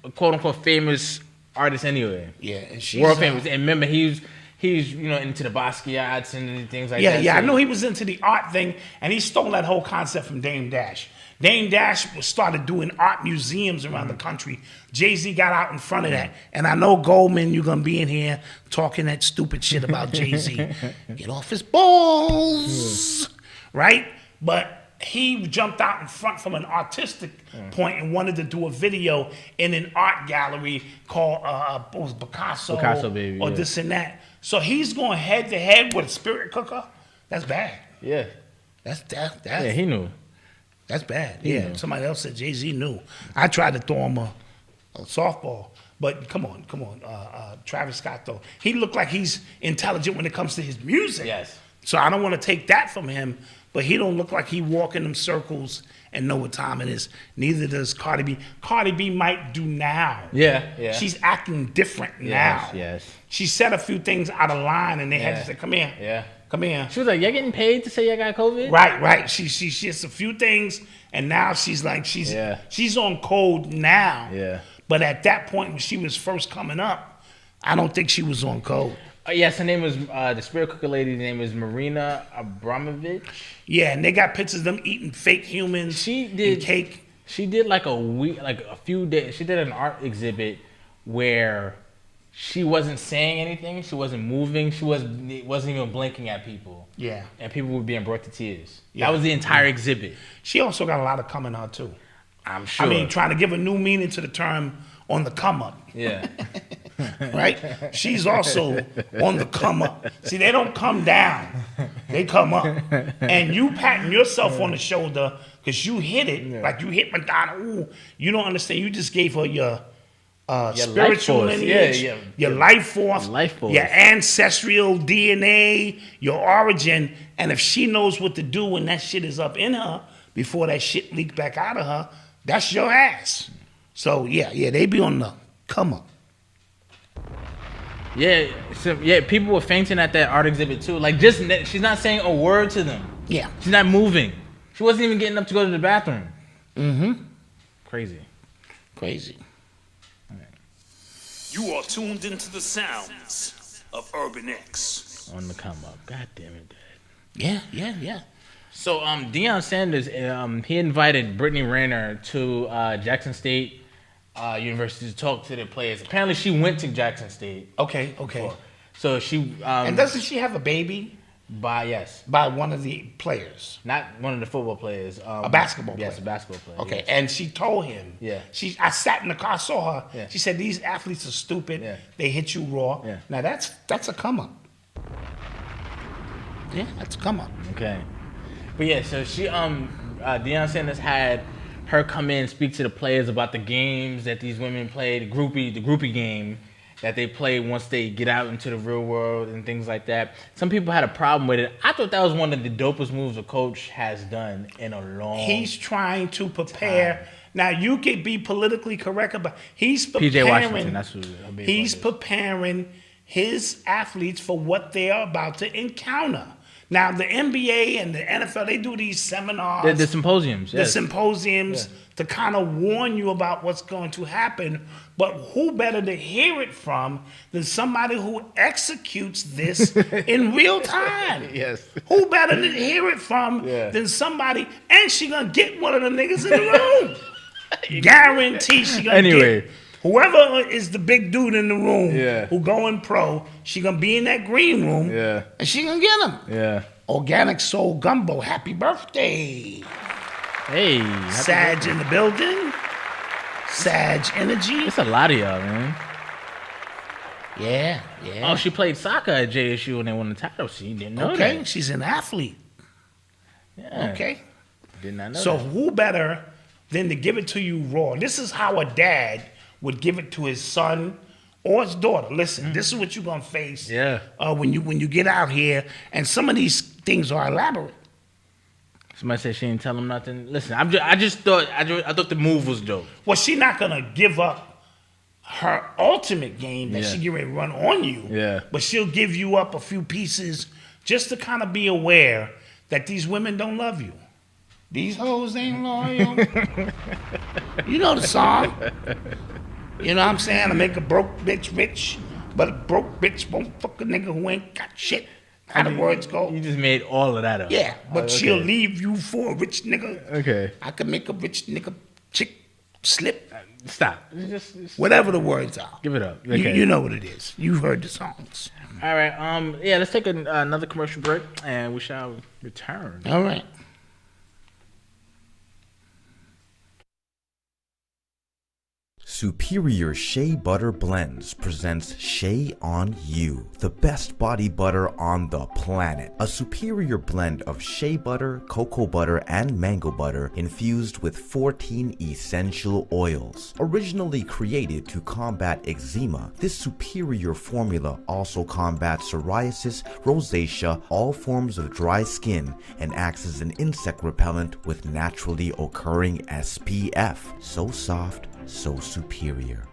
a quote unquote famous artist anyway. Yeah, and she's world famous. And remember he's into the Basquiat's and things like that. Yeah, I know he was into the art thing, and he stole that whole concept from Dame Dash. Dame Dash started doing art museums around the country. Jay-Z got out in front of that. And I know, Goldman, you're going to be in here talking that stupid shit about Jay-Z. Get off his balls, right? But he jumped out in front from an artistic point and wanted to do a video in an art gallery called what was Picasso Baby, or this and that. So he's going head to head with a spirit cooker. That's bad. Yeah. That's yeah, he knew. That's bad. Yeah, somebody else said Jay-Z knew. I tried to throw him a softball, but come on. Travis Scott, though. He looked like he's intelligent when it comes to his music. Yes. So I don't want to take that from him, but he don't look like he walk in them circles and know what time it is. Neither does Cardi B. Cardi B might do now. Yeah. She's acting different now. Yes. She said a few things out of line, and they had to say, come here. Yeah. Come here. She was like, "You're getting paid to say you got COVID?" Right. She has a few things, and now she's like she's on code now. Yeah. But at that point when she was first coming up, I don't think she was on code. Yes, her name was the spirit cooker lady's name is Marina Abramovich. Yeah, and they got pictures of them eating fake humans. She did cake. She did like a few days. She did an art exhibit where she wasn't saying anything. She wasn't moving. She wasn't even blinking at people. Yeah. And people were being brought to tears. Yeah. That was the entire exhibit. She also got a lot of coming out too. I'm sure. I mean, trying to give a new meaning to the term on the come up. Yeah. Right? She's also on the come up. See, they don't come down. They come up. And you patting yourself on the shoulder because you hit it, like you hit Madonna. Ooh, you don't understand. You just gave her your spiritual lineage, your life force, your ancestral DNA, your origin. And if she knows what to do when that shit is up in her before that shit leaks back out of her, that's your ass. So yeah, they be on the come up. Yeah, people were fainting at that art exhibit too. Like she's not saying a word to them. Yeah. She's not moving. She wasn't even getting up to go to the bathroom. Mm-hmm. Crazy. You are tuned into the sounds of Urban X. On the come up. God damn it, Dad. Yeah. So Deion Sanders, he invited Brittany Renner to Jackson State University to talk to their players. Apparently she went to Jackson State. Okay. So she and doesn't she have a baby? By one of the players. Not one of the football players. A basketball player. Yes, a basketball player. Okay, yes. and she told him. Yeah. I sat in the car, saw her. Yeah. She said, "These athletes are stupid. Yeah. They hit you raw." Yeah. Now that's a come up. Yeah, that's a come up. Okay. But yeah, so she Deion Sanders had her come in and speak to the players about the games that these women play, the groupie game that they play once they get out into the real world and things like that. Some people had a problem with it. I thought that was one of the dopest moves a coach has done in a long He's trying to prepare. Time. Now, you could be politically correct about he's preparing. PJ Washington, that's who he's preparing his athletes for what they are about to encounter. Now, the NBA and the NFL, they do these seminars. The symposiums. Yes. The symposiums to kind of warn you about what's going to happen. But who better to hear it from than somebody who executes this in real time? Yes. Who better to hear it from than somebody, and she going to get one of the niggas in the room. Guarantee she going to get whoever is the big dude in the room who going pro, she gonna be in that green room and she gonna get him. Yeah. Organic Soul Gumbo, happy birthday. Hey. Sag in the building. Sag energy. It's a lot of y'all, man. Yeah. Oh, she played soccer at JSU and they won the title. She didn't know that. Okay, she's an athlete. Yeah. Okay. Did not know so that. Who better than to give it to you raw? This is how a dad would give it to his son or his daughter. Listen, this is what you're gonna face when you get out here, and some of these things are elaborate. Somebody said she didn't tell him nothing. Listen, I thought the move was dope. Well, she's not gonna give up her ultimate game that she get ready to run on you. Yeah. But she'll give you up a few pieces just to kind of be aware that these women don't love you. These hoes ain't loyal. You know the song. You know what I'm saying? I make a broke bitch rich, but a broke bitch won't fuck a nigga who ain't got shit. How the words go? You just made all of that up. Yeah, but she'll leave you for a rich nigga. Okay. I could make a rich nigga chick slip. Stop. Just whatever the words are. Give it up. Okay. You know what it is. You've heard the songs. All right. Let's take another commercial break, and we shall return. All right. Superior Shea Butter Blends presents Shea on You, the best body butter on the planet. A superior blend of shea butter, cocoa butter, and mango butter infused with 14 essential oils. Originally created to combat eczema, this superior formula also combats psoriasis, rosacea, all forms of dry skin, and acts as an insect repellent with naturally occurring SPF. So soft, so superior.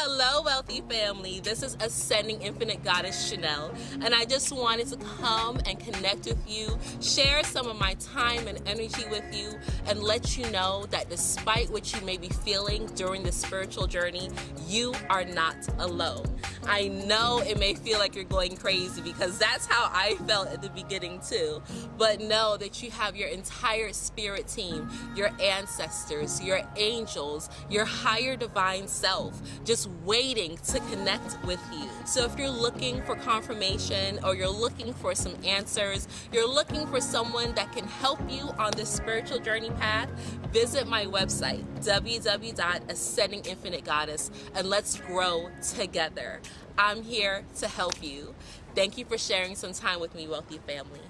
Hello, wealthy family. This is Ascending Infinite Goddess Chanel, and I just wanted to come and connect with you, share some of my time and energy with you, and let you know that despite what you may be feeling during this spiritual journey, you are not alone. I know it may feel like you're going crazy because that's how I felt at the beginning too, but know that you have your entire spirit team, your ancestors, your angels, your higher divine self, just waiting to connect with you. So if you're looking for confirmation or you're looking for some answers, you're looking for someone that can help you on this spiritual journey path, visit my website, www.ascendinginfinitegoddess, and let's grow together. I'm here to help you. Thank you for sharing some time with me, wealthy family.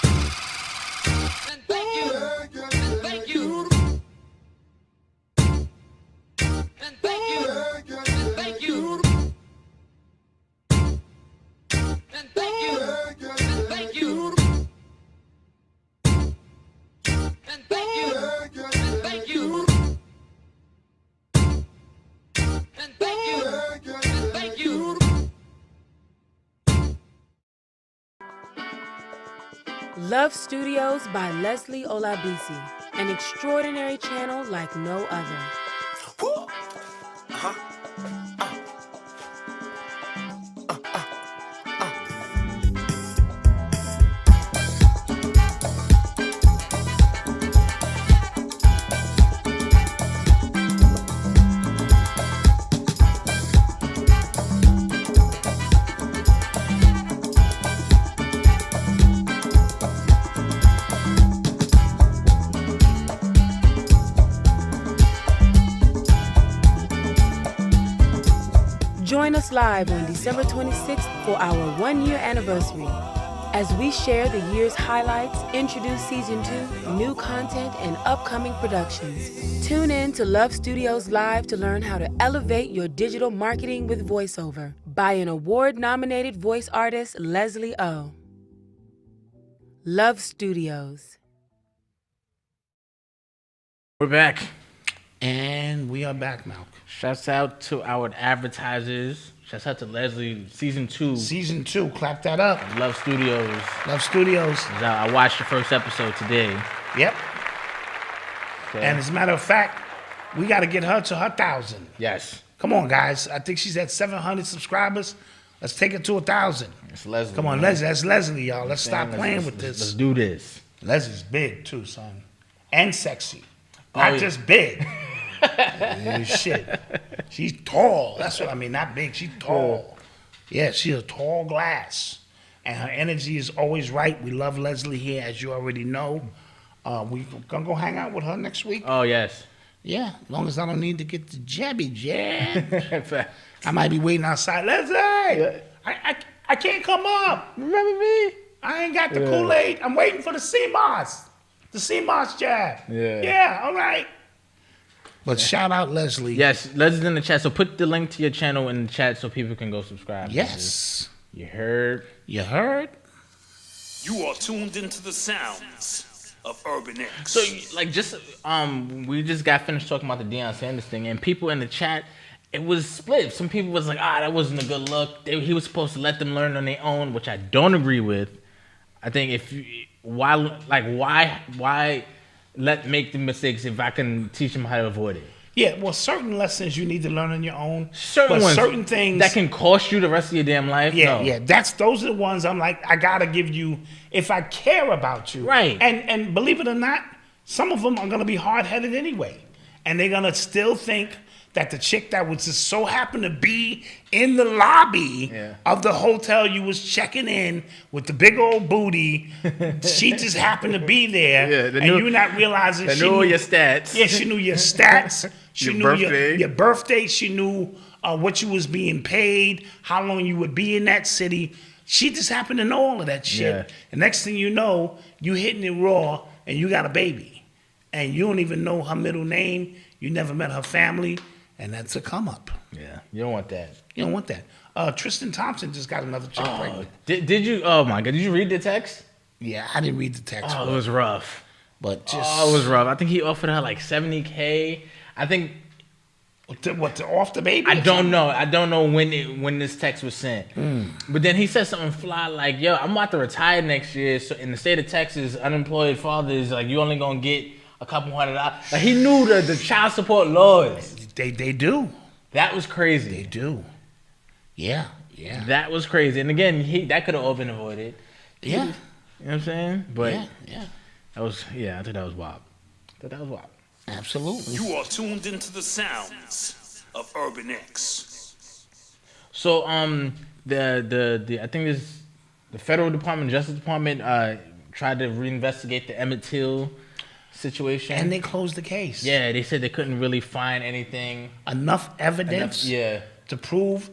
And thank you. And thank you. And thank you. And thank you. And thank you. And thank you. And thank you. And thank you. And thank you. And thank you. Love Studios by Leslie Olabisi, an extraordinary channel like no other. Join us live on December 26th for our 1-year anniversary. as we share the year's highlights, introduce season 2, new content, and upcoming productions. Tune in to Love Studios Live to learn how to elevate your digital marketing with voiceover by an award-nominated voice artist, Leslie O. Love Studios. We're back. And we are back, Malcolm. Shouts out to our advertisers. Shouts out to Leslie, season 2. Season 2, clap that up. Love Studios. Love Studios. I watched the first episode today. Yep. Okay. And as a matter of fact, we got to get her to her 1,000. Yes. Come on, guys. I think she's at 700 subscribers. Let's take it to 1,000. It's Leslie. Come on, man. Leslie. That's Leslie, y'all. Let's stop playing with this. Let's do this. Leslie's big, too, son. And sexy. Not just big. Shit. She's tall. That's what I mean. Not big. She's tall. Yeah, she's a tall glass. And her energy is always right. We love Leslie here, as you already know. We gonna go hang out with her next week. Oh, yes. Yeah, as long as I don't need to get the jabby jab. I might be waiting outside. Leslie! I can't come up. Remember me? I ain't got the Kool-Aid. I'm waiting for the CMOS. The CMOS jab. Yeah, all right. But shout out Leslie. Yes, Leslie's in the chat. So put the link to your channel in the chat so people can go subscribe. Yes. You heard? You heard? You are tuned into the sounds of Urban X. So, like, we just got finished talking about the Deion Sanders thing, and people in the chat, it was split. Some people was like, that wasn't a good look. He was supposed to let them learn on their own, which I don't agree with. I think why make the mistakes if I can teach them how to avoid it? Yeah, well, certain lessons you need to learn on your own. Certain things that can cost you the rest of your damn life. Yeah. Those are the ones I'm like, I gotta give you if I care about you. Right. And believe it or not, some of them are gonna be hard headed anyway, and they're gonna still think that the chick that was just so happened to be in the lobby of the hotel you was checking in with the big old booty, she just happened to be there, you not realizing she knew your stats. Yeah, she knew your stats. She Your knew birthday. your birthday. She knew what you was being paid, how long you would be in that city. She just happened to know all of that shit. Yeah. And next thing you know, you hitting it raw and you got a baby. And you don't even know her middle name. You never met her family. And that's a come up. Yeah, you don't want that. You don't want that. Tristan Thompson just got another chick pregnant. Did you? Oh my God! Did you read the text? Yeah, I didn't read the text. Oh, it was rough. But it was rough. I think he offered her like $70K. I think. What to off the baby? I don't know. I don't know when this text was sent. But then he said something fly like, "Yo, I'm about to retire next year. So in the state of Texas, unemployed fathers like you only gonna get a couple $100." Like he knew the child support laws. They do. That was crazy. They do. Yeah. That was crazy. And again, that could have all been avoided. Yeah. You know what I'm saying? But yeah. I think that was wild. Absolutely. You are tuned into the sounds of Urban X. So the I think this the federal department, Justice Department, tried to reinvestigate the Emmett Till situation, and they closed the case. Yeah, they said they couldn't really find anything, enough evidence, to prove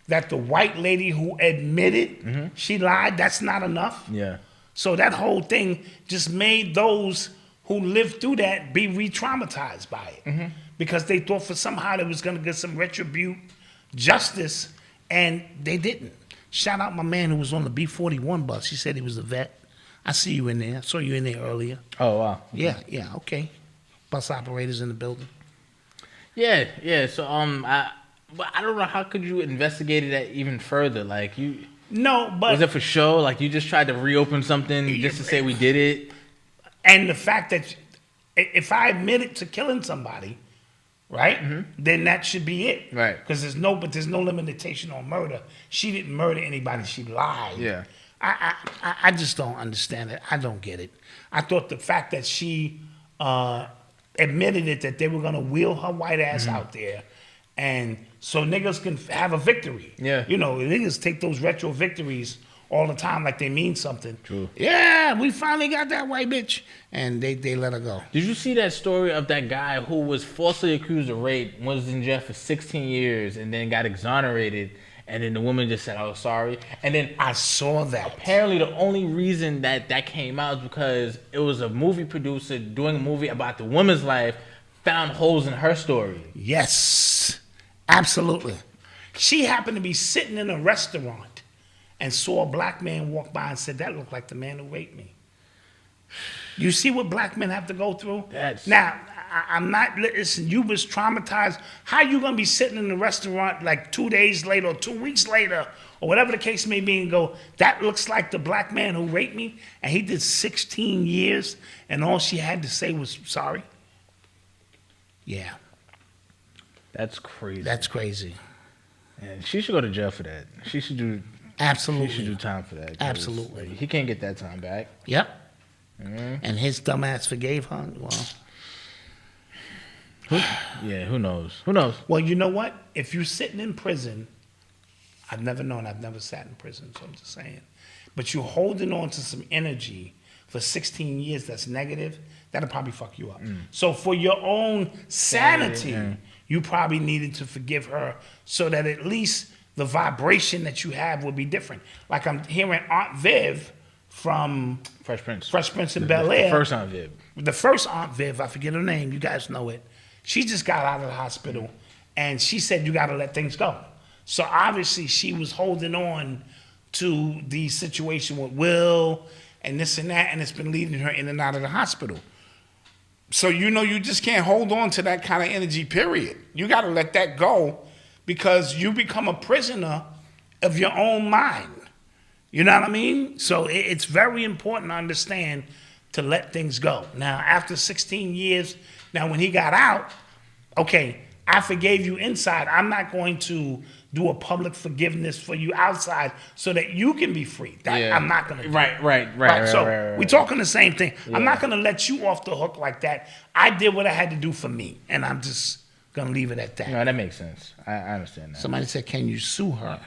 that the white lady who admitted she lied. That's not enough. Yeah. So that whole thing just made those who lived through that be re-traumatized by it, because they thought for somehow they was gonna get some justice, and they didn't. Shout out my man who was on the B-41 bus. He said he was a vet. I see you in there. I saw you in there earlier. Oh, wow. Yeah, okay. Bus operators in the building. Yeah. So but I don't know, how could you investigate that even further? Like No, but was it for show? Like you just tried to reopen something just to say we did it? And the fact that if I admitted to killing somebody, right, then that should be it. Right. Because there's no limitation on murder. She didn't murder anybody. She lied. Yeah. I just don't understand it. I don't get it. I thought the fact that she admitted it, that they were going to wheel her white ass out there, and so niggas can have a victory. Yeah. You know, niggas take those retro victories all the time like they mean something. True. Yeah, we finally got that white bitch. And they let her go. Did you see that story of that guy who was falsely accused of rape, was in jail for 16 years, and then got exonerated, And then the woman just said, "Oh, sorry." And then I saw that. Apparently, the only reason that came out is because it was a movie producer doing a movie about the woman's life found holes in her story. Yes, absolutely. She happened to be sitting in a restaurant and saw a black man walk by and said, "That looked like the man who raped me." You see what black men have to go through? Now, I'm not, listen, you was traumatized. How you going to be sitting in a restaurant like 2 days later or 2 weeks later or whatever the case may be and go, "That looks like the black man who raped me"? And he did 16 years and all she had to say was sorry? Yeah. That's crazy. That's crazy. And she should go to jail for that. She should do... Absolutely. She should do time for that. Absolutely. He can't get that time back. Yep. And his dumbass forgave her. Well, who knows? Who knows? Well, you know what? If you're sitting in prison, I've never known. I've never sat in prison, so I'm just saying. But you're holding on to some energy for 16 years that's negative, that'll probably fuck you up. So for your own sanity, you probably needed to forgive her so that at least the vibration that you have will be different. Like I'm hearing Aunt Viv from Fresh Prince in Bel-Air. The first Aunt Viv. The first Aunt Viv, I forget her name, you guys know it. She just got out of the hospital and she said you gotta let things go. So obviously she was holding on to the situation with Will and this and that, and it's been leading her in and out of the hospital. So you just can't hold on to that kind of energy, period. You gotta let that go because you become a prisoner of your own mind. You know what I mean? So it's very important to understand to let things go. Now, after 16 years, now when he got out, okay, I forgave you inside. I'm not going to do a public forgiveness for you outside so that you can be free. I'm not going to do that. Right. So Right. we're talking the same thing. Yeah. I'm not going to let you off the hook like that. I did what I had to do for me, and I'm just going to leave it at that. No, that makes sense. I understand that. Somebody said, can you sue her?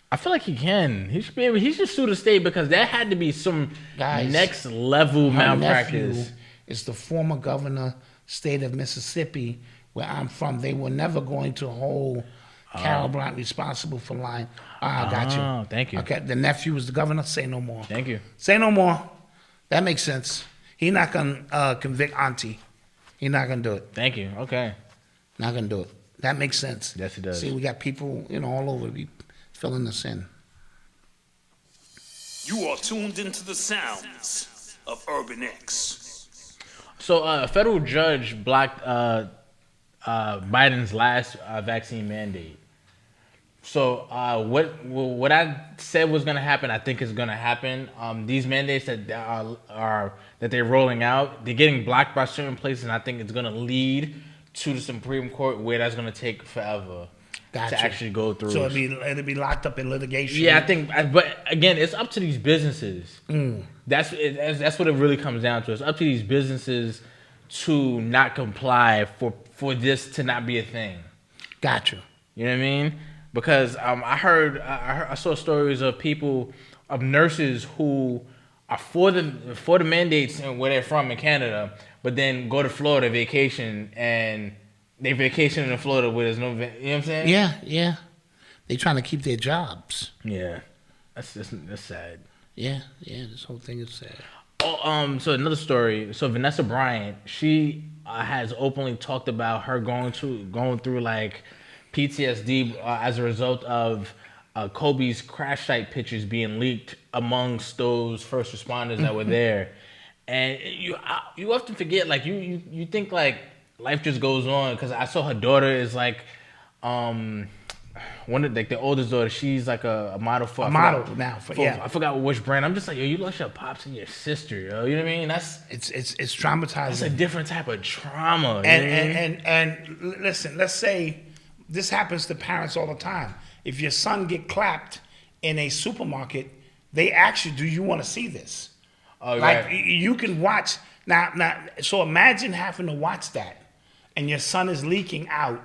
I feel like he can. He should be able. He should sue the state because that had to be some next level malpractice. Nephew is the former governor, state of Mississippi, where I'm from. They were never going to hold Carol Blount responsible for lying. I got you. Oh, thank you. Okay, the nephew was the governor. Say no more. Thank you. Say no more. That makes sense. He's not gonna convict Auntie. He's not gonna do it. Thank you. Okay. Not gonna do it. That makes sense. Yes, it does. See, we got people, all over be filling us in. You are tuned into the sounds of Urban X. So, a federal judge blocked Biden's last vaccine mandate. So, what I said was going to happen, I think is going to happen. These mandates that they're rolling out, they're getting blocked by certain places, and I think it's going to lead to the Supreme Court, where that's going to take forever. To actually go through. So it'll be locked up in litigation. Yeah, I think, but again, it's up to these businesses. That's what it really comes down to. It's up to these businesses to not comply for this to not be a thing. Gotcha. You know what I mean? Because I saw stories of nurses who are for the mandates and where they're from in Canada, but then go to Florida vacation and they vacation in Florida where there's no, you know what I'm saying? Yeah. They trying to keep their jobs. Yeah, that's sad. Yeah. This whole thing is sad. Oh, so another story. So Vanessa Bryant, she has openly talked about her going through like PTSD as a result of Kobe's crash site pictures being leaked amongst those first responders that were there, and you often forget, like you think like life just goes on, because I saw her daughter is like, one of the oldest daughter. She's like a model for I forgot which brand. I'm just like, yo, you lost your pops and your sister, yo. You know what I mean? It's traumatizing. That's a different type of trauma. And listen, let's say this happens to parents all the time. If your son get clapped in a supermarket, they ask you, do you want to see this? Oh, like right. You can watch now. So imagine having to watch that, and your son is leaking out,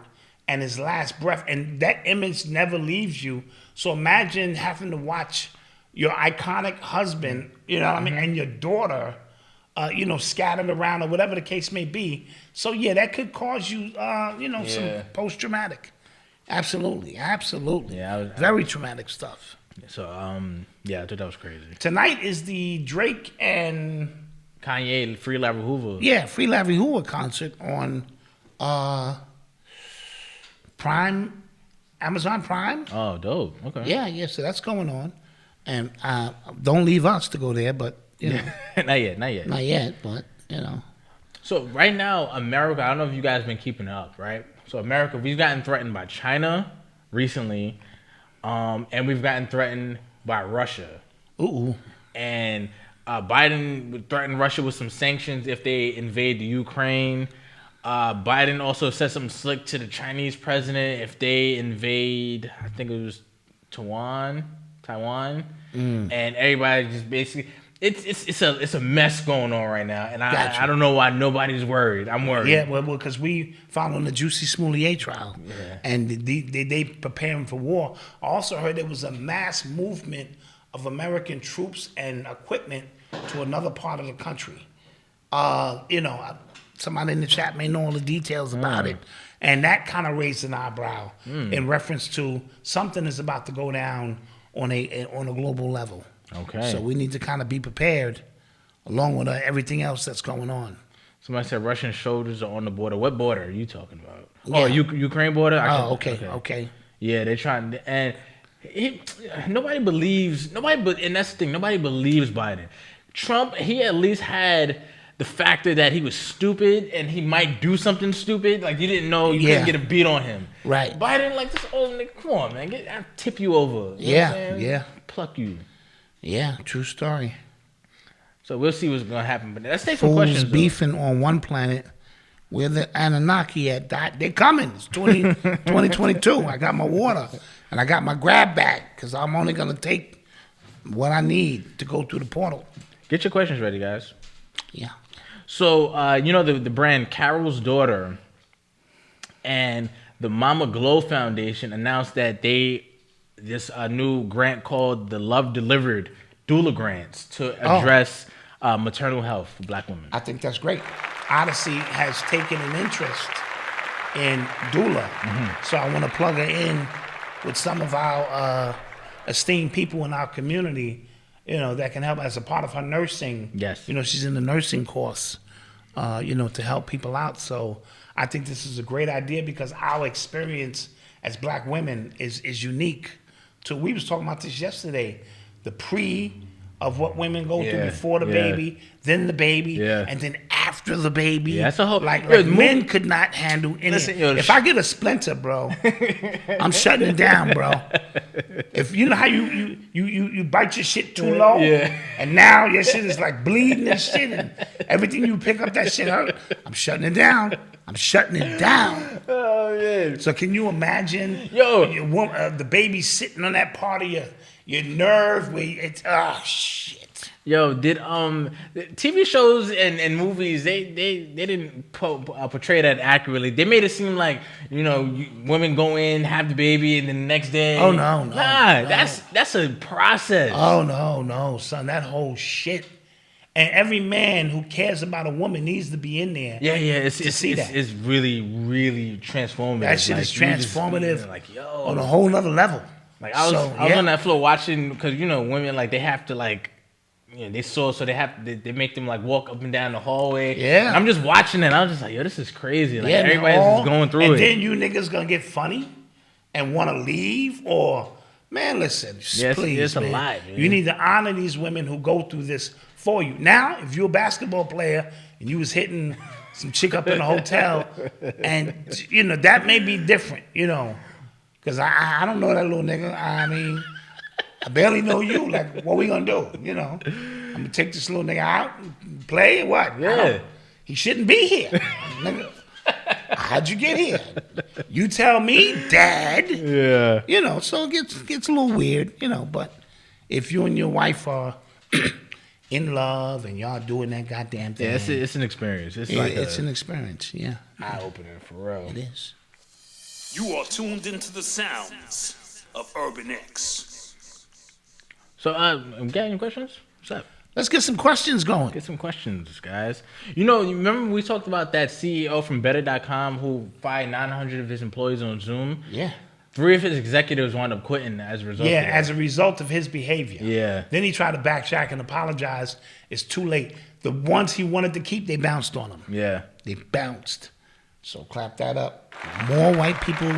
and his last breath, and that image never leaves you. So imagine having to watch your iconic husband, you know what I mean, and your daughter, scattered around or whatever the case may be. So yeah, that could cause you, some post-traumatic. Absolutely. Yeah, Very traumatic stuff. So, I thought that was crazy. Tonight is the Drake and Kanye Free Larry Hoover. Yeah, Free Larry Hoover concert on Prime, Amazon Prime. Oh, dope. Okay. Yeah. So that's going on, and don't leave us to go there, but you know, not yet. But you know. So right now, America. I don't know if you guys been keeping up, right? So America, we've gotten threatened by China recently, and we've gotten threatened by Russia. Ooh. And Biden would threaten Russia with some sanctions if they invade the Ukraine. Biden also said something slick to the Chinese president if they invade, I think it was Taiwan, and everybody just basically it's a mess going on right now, and I don't know why nobody's worried. I'm worried. Yeah, well, because we following the Jussie Smollett trial, and they preparing for war. I also heard there was a mass movement of American troops and equipment to another part of the country. Somebody in the chat may know all the details about it, and that kind of raised an eyebrow in reference to something is about to go down on a global level. Okay. So we need to kind of be prepared, along with everything else that's going on. Somebody said Russian soldiers are on the border. What border are you talking about? Yeah. Oh, Ukraine border. Okay. Yeah, they're trying to, and nobody believes. And that's the thing. Nobody believes Biden. Trump, he at least had the factor that he was stupid and he might do something stupid. Like you didn't know you couldn't get a beat on him. Right. Biden, like this old nigga, come on, man, I'll tip you over. You know what I'm saying? Pluck you. Yeah, true story. So we'll see what's gonna happen. But let's take some Fools questions. Beefing on one planet where the Anunnaki at. They're coming. It's 2022. I got my water and I got my grab bag because I'm only gonna take what I need to go through the portal. Get your questions ready, guys. Yeah. So the brand Carol's Daughter and the Mama Glow Foundation announced that this new grant called the Love Delivered Doula Grants to address maternal health for Black women. I think that's great. Odyssey has taken an interest in doula, so I want to plug her in with some of our esteemed people in our community, that can help as a part of her nursing. Yes. She's in the nursing course, to help people out. So I think this is a great idea because our experience as Black women is unique. We was talking about this yesterday, the pre of what women go through before the baby, then the baby, and then after the baby. Yeah, that's a whole like men could not handle anything. If I get a splinter, bro, I'm shutting it down, bro. If you know how you bite your shit too low, and now your shit is like bleeding and shit, and everything you pick up that shit hurt. I'm shutting it down. Oh man! So can you imagine, the baby sitting on that part of your nerve where it's shit. Yo, did TV shows and movies they didn't portray that accurately. They made it seem like women go in, have the baby, and then the next day. Oh no! That's a process. Oh no, son, that whole shit. And every man who cares about a woman needs to be in there. It's really, really transformative. That shit is transformative. On on a whole nother level. Like I was on that floor watching because women they have to they saw so they make them walk up and down the hallway. Yeah, and I'm just watching it. And I was just like, yo, this is crazy. Everybody's just going through and it. And then you niggas gonna get funny and want to leave or man, listen, please, it's man. A lot. Man. You need to honor these women who go through this for you. Now, if you're a basketball player and you was hitting some chick up in a hotel, and that may be different, because I don't know that little nigga. I mean, I barely know you. Like, what we gonna do? I'm gonna take this little nigga out and play or what? Yeah, he shouldn't be here, nigga. How'd you get here? You tell me, Dad. Yeah. So it gets a little weird, but if you and your wife are in love and y'all doing that goddamn thing. Yeah, it's an experience. It's an experience, yeah. Eye-opener, for real. It is. You are tuned into the sounds of Urban X. So, got any questions? What's up? Let's get some questions going. Get some questions, guys. You remember we talked about that CEO from Better.com who fired 900 of his employees on Zoom? Yeah. 3 of his executives wound up quitting as a result. Yeah, of that. as a result of his behavior. Yeah. Then he tried to backtrack and apologize. It's too late. The ones he wanted to keep, they bounced on him. Yeah. They bounced. So clap that up. More white people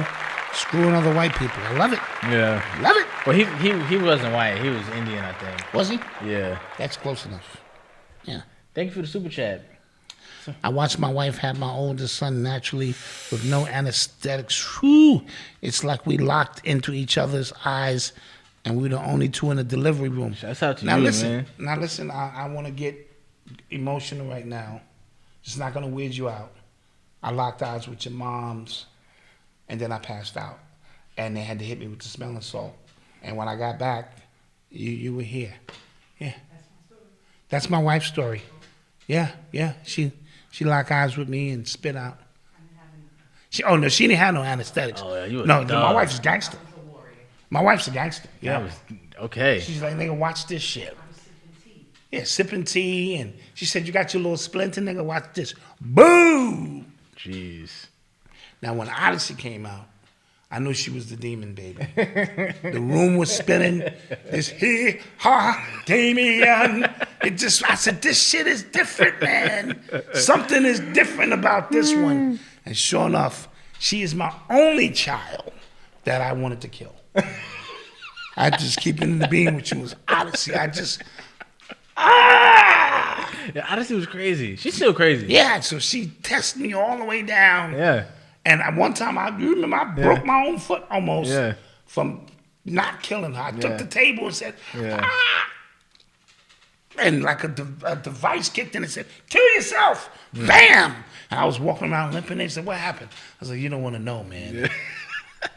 screwing other white people. I love it. Yeah. Love it. Well, he wasn't white. He was Indian, I think. Was he? Yeah. That's close enough. Yeah. Thank you for the super chat. I watched my wife have my oldest son naturally with no anesthetics. Whew. It's like we locked into each other's eyes and we're the only two in the delivery room. Shouts out to now you, listen, man. Now listen, I want to get emotional right now. It's not going to weird you out. I locked eyes with your moms and then I passed out. And they had to hit me with the smelling salt. And when I got back, you were here. Yeah. That's my wife's story. Yeah. She locked eyes with me and spit out. She didn't have no anesthetics. Oh, yeah, you was no, dumb. my wife's a gangster. My wife's a gangster. Yeah. Okay. She's like, nigga, watch this shit. Yeah, sipping tea, and she said, you got your little splinter, nigga, watch this. Boom! Jeez. Now, when Odyssey came out, I knew she was the demon, baby. The room was spinning. This Damien. I said, this shit is different, man. Something is different about this one. And sure enough, she is my only child that I wanted to kill. I just keep it in the being with you was Odyssey. Yeah, Odyssey was crazy. She's still crazy. Yeah, so she tested me all the way down. Yeah. And one time, you remember, I broke my own foot almost Yeah. from not killing her. I took the table and said, Yeah. And like a device kicked in and said, kill yourself. Bam! And I was walking around limping. They said, what happened? I was like, you don't want to know, man. Yeah.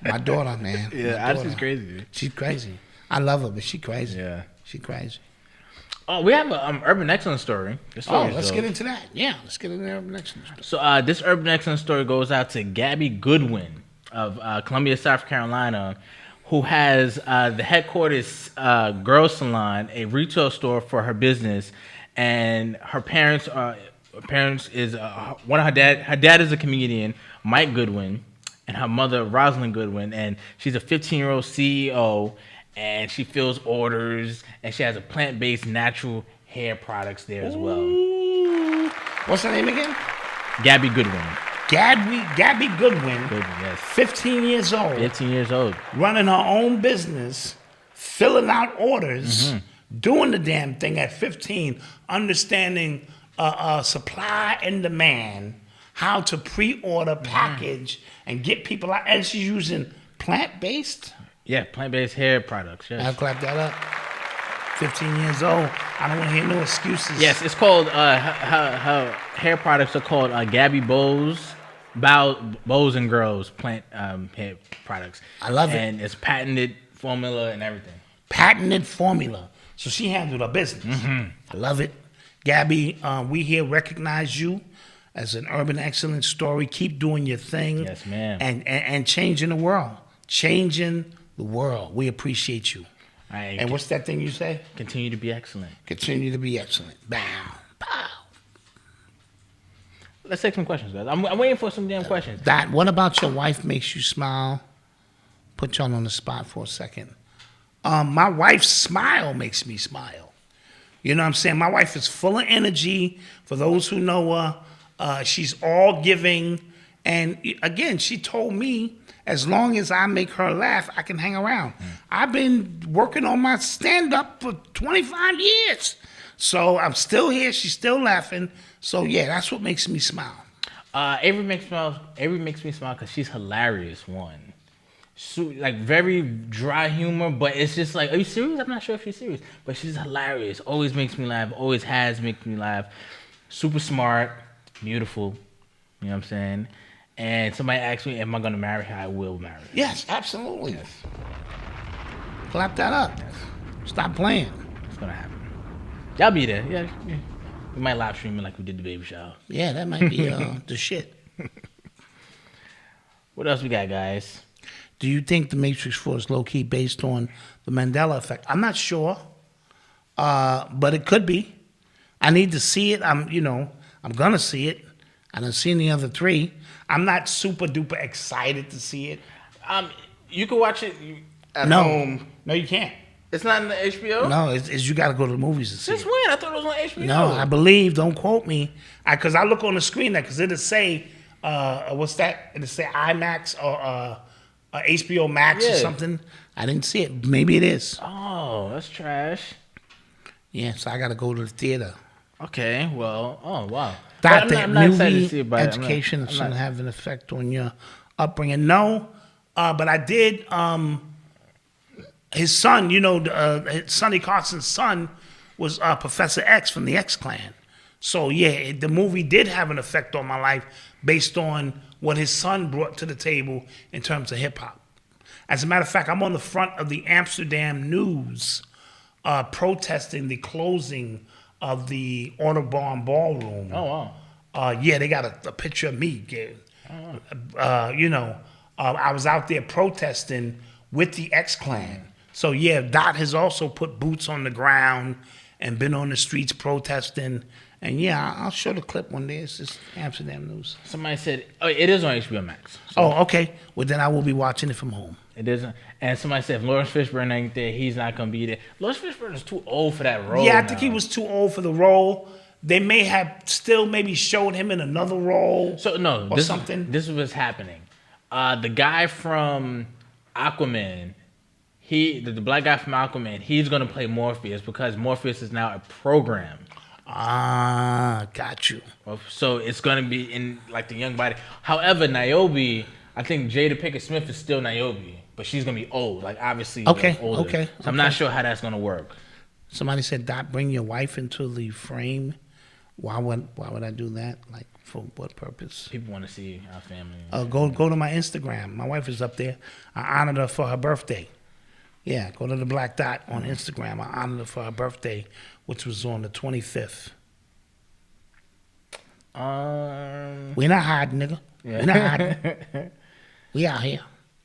My daughter, man. Yeah, Odyssey's crazy. Dude. She's crazy. I love her, but she crazy. Yeah. She crazy. Oh, we have a Urban Excellence story. Let's get into that. Yeah, let's get into the Urban Excellence story. So this Urban Excellence story goes out to Gabby Goodwin of Columbia, South Carolina, who has the headquarters girls salon, a retail store for her business, and her parents is one of her dad. Her dad is a comedian, Mike Goodwin, and her mother, Rosalind Goodwin, and she's a 15-year-old CEO. And she fills orders, and she has a plant-based natural hair products there as well. Ooh. What's her name again? Gabby Goodwin. Gabby Goodwin. Yes. 15 years old. 15 years old. Running her own business, filling out orders, doing the damn thing at 15, understanding supply and demand, how to pre-order, package, and get people out. And she's using plant-based. Yeah, plant-based hair products. Yes. I'll clap that up. 15 years old. I don't want to hear no excuses. Yes, it's called, her hair products are called Gabby Bows and Girls plant hair products. I love it. And it's patented formula and everything. Patented formula. So she handled her business. I love it. Gabby, we here recognize you as an urban excellence story. Keep doing your thing. Yes, ma'am. And changing the world. Changing the world. We appreciate you. Right. And what's that thing you say? Continue to be excellent. Continue to be excellent. Bow. Bow. Let's take some questions, guys. I'm waiting for some damn questions. That. What about your wife makes you smile? Put y'all on the spot for a second. My wife's smile makes me smile. You know what I'm saying? My wife is full of energy. For those who know her, she's all giving. And again, she told me, as long as I make her laugh, I can hang around. I've been working on my stand-up for 25 years. So I'm still here. She's still laughing. So, yeah, that's what makes me smile. Avery makes me smile because she's hilarious, one. Like, very dry humor, but it's just like, are you serious? I'm not sure if she's serious. But she's hilarious. Always makes me laugh. Always has made me laugh. Super smart. Beautiful. You know what I'm saying? And somebody asked me, am I going to marry her? I will marry her. Yes, absolutely. Yes. Clap that up. Yes. Stop playing. It's going to happen. Y'all be there. Yeah. We might live stream it like we did the baby shower. Yeah, that might be the shit. What else we got, guys? Do you think The Matrix 4 is low-key based on the Mandela effect? I'm not sure, but it could be. I need to see it. I'm going to see it. I done seen the other three. I'm not super duper excited to see it. You can watch it at No. home. No, you can't. It's not in the HBO? No, it's you got to go to the movies and see Since it. when? I thought it was on HBO. No, I believe. Don't quote me. Because I look on the screen there because it'll say, what's that? It'll say IMAX or HBO Max or something. I didn't see it. Maybe it is. Oh, that's trash. Yeah, so I got to go to the theater. Okay, well, oh, wow. That I'm not excited to see movie it, but education is going to have an effect on your upbringing. No, but I did. His son, Sonny Carson's son was Professor X from the X Clan. So, yeah, the movie did have an effect on my life based on what his son brought to the table in terms of hip-hop. As a matter of fact, I'm on the front of the Amsterdam News protesting the closing of the Ordained Ballroom. Oh, wow. Yeah, they got a picture of me. I was out there protesting with the X-Clan. So, yeah, Dot has also put boots on the ground and been on the streets protesting. And, yeah, I'll show the clip one day. It's just Amsterdam News. Somebody said, it is on HBO Max. So. Oh, okay. Well, then I will be watching it from home. It isn't. And somebody said, if Lawrence Fishburne ain't there, he's not going to be there. Lawrence Fishburne is too old for that role. Yeah, I think he was too old for the role. They may have still maybe showed him in another role. So, no. Or something. This is what's happening. The guy from Aquaman, the black guy from Aquaman, he's going to play Morpheus because Morpheus is now a program. Ah, got you. So it's going to be in like the young body. However, Niobe, I think Jada Pinkett Smith is still Niobe, but she's going to be old. Like obviously older. Okay. So I'm not sure how that's going to work. Somebody said, Dot, bring your wife into the frame. Why would I do that? Like for what purpose? People want to see our family. Go to my Instagram. My wife is up there. I honored her for her birthday. Yeah, go to the Black Dot on Instagram. I honored her for her birthday, which was on the 25th. We're not hiding, nigga. Yeah. We're not hiding. We out here.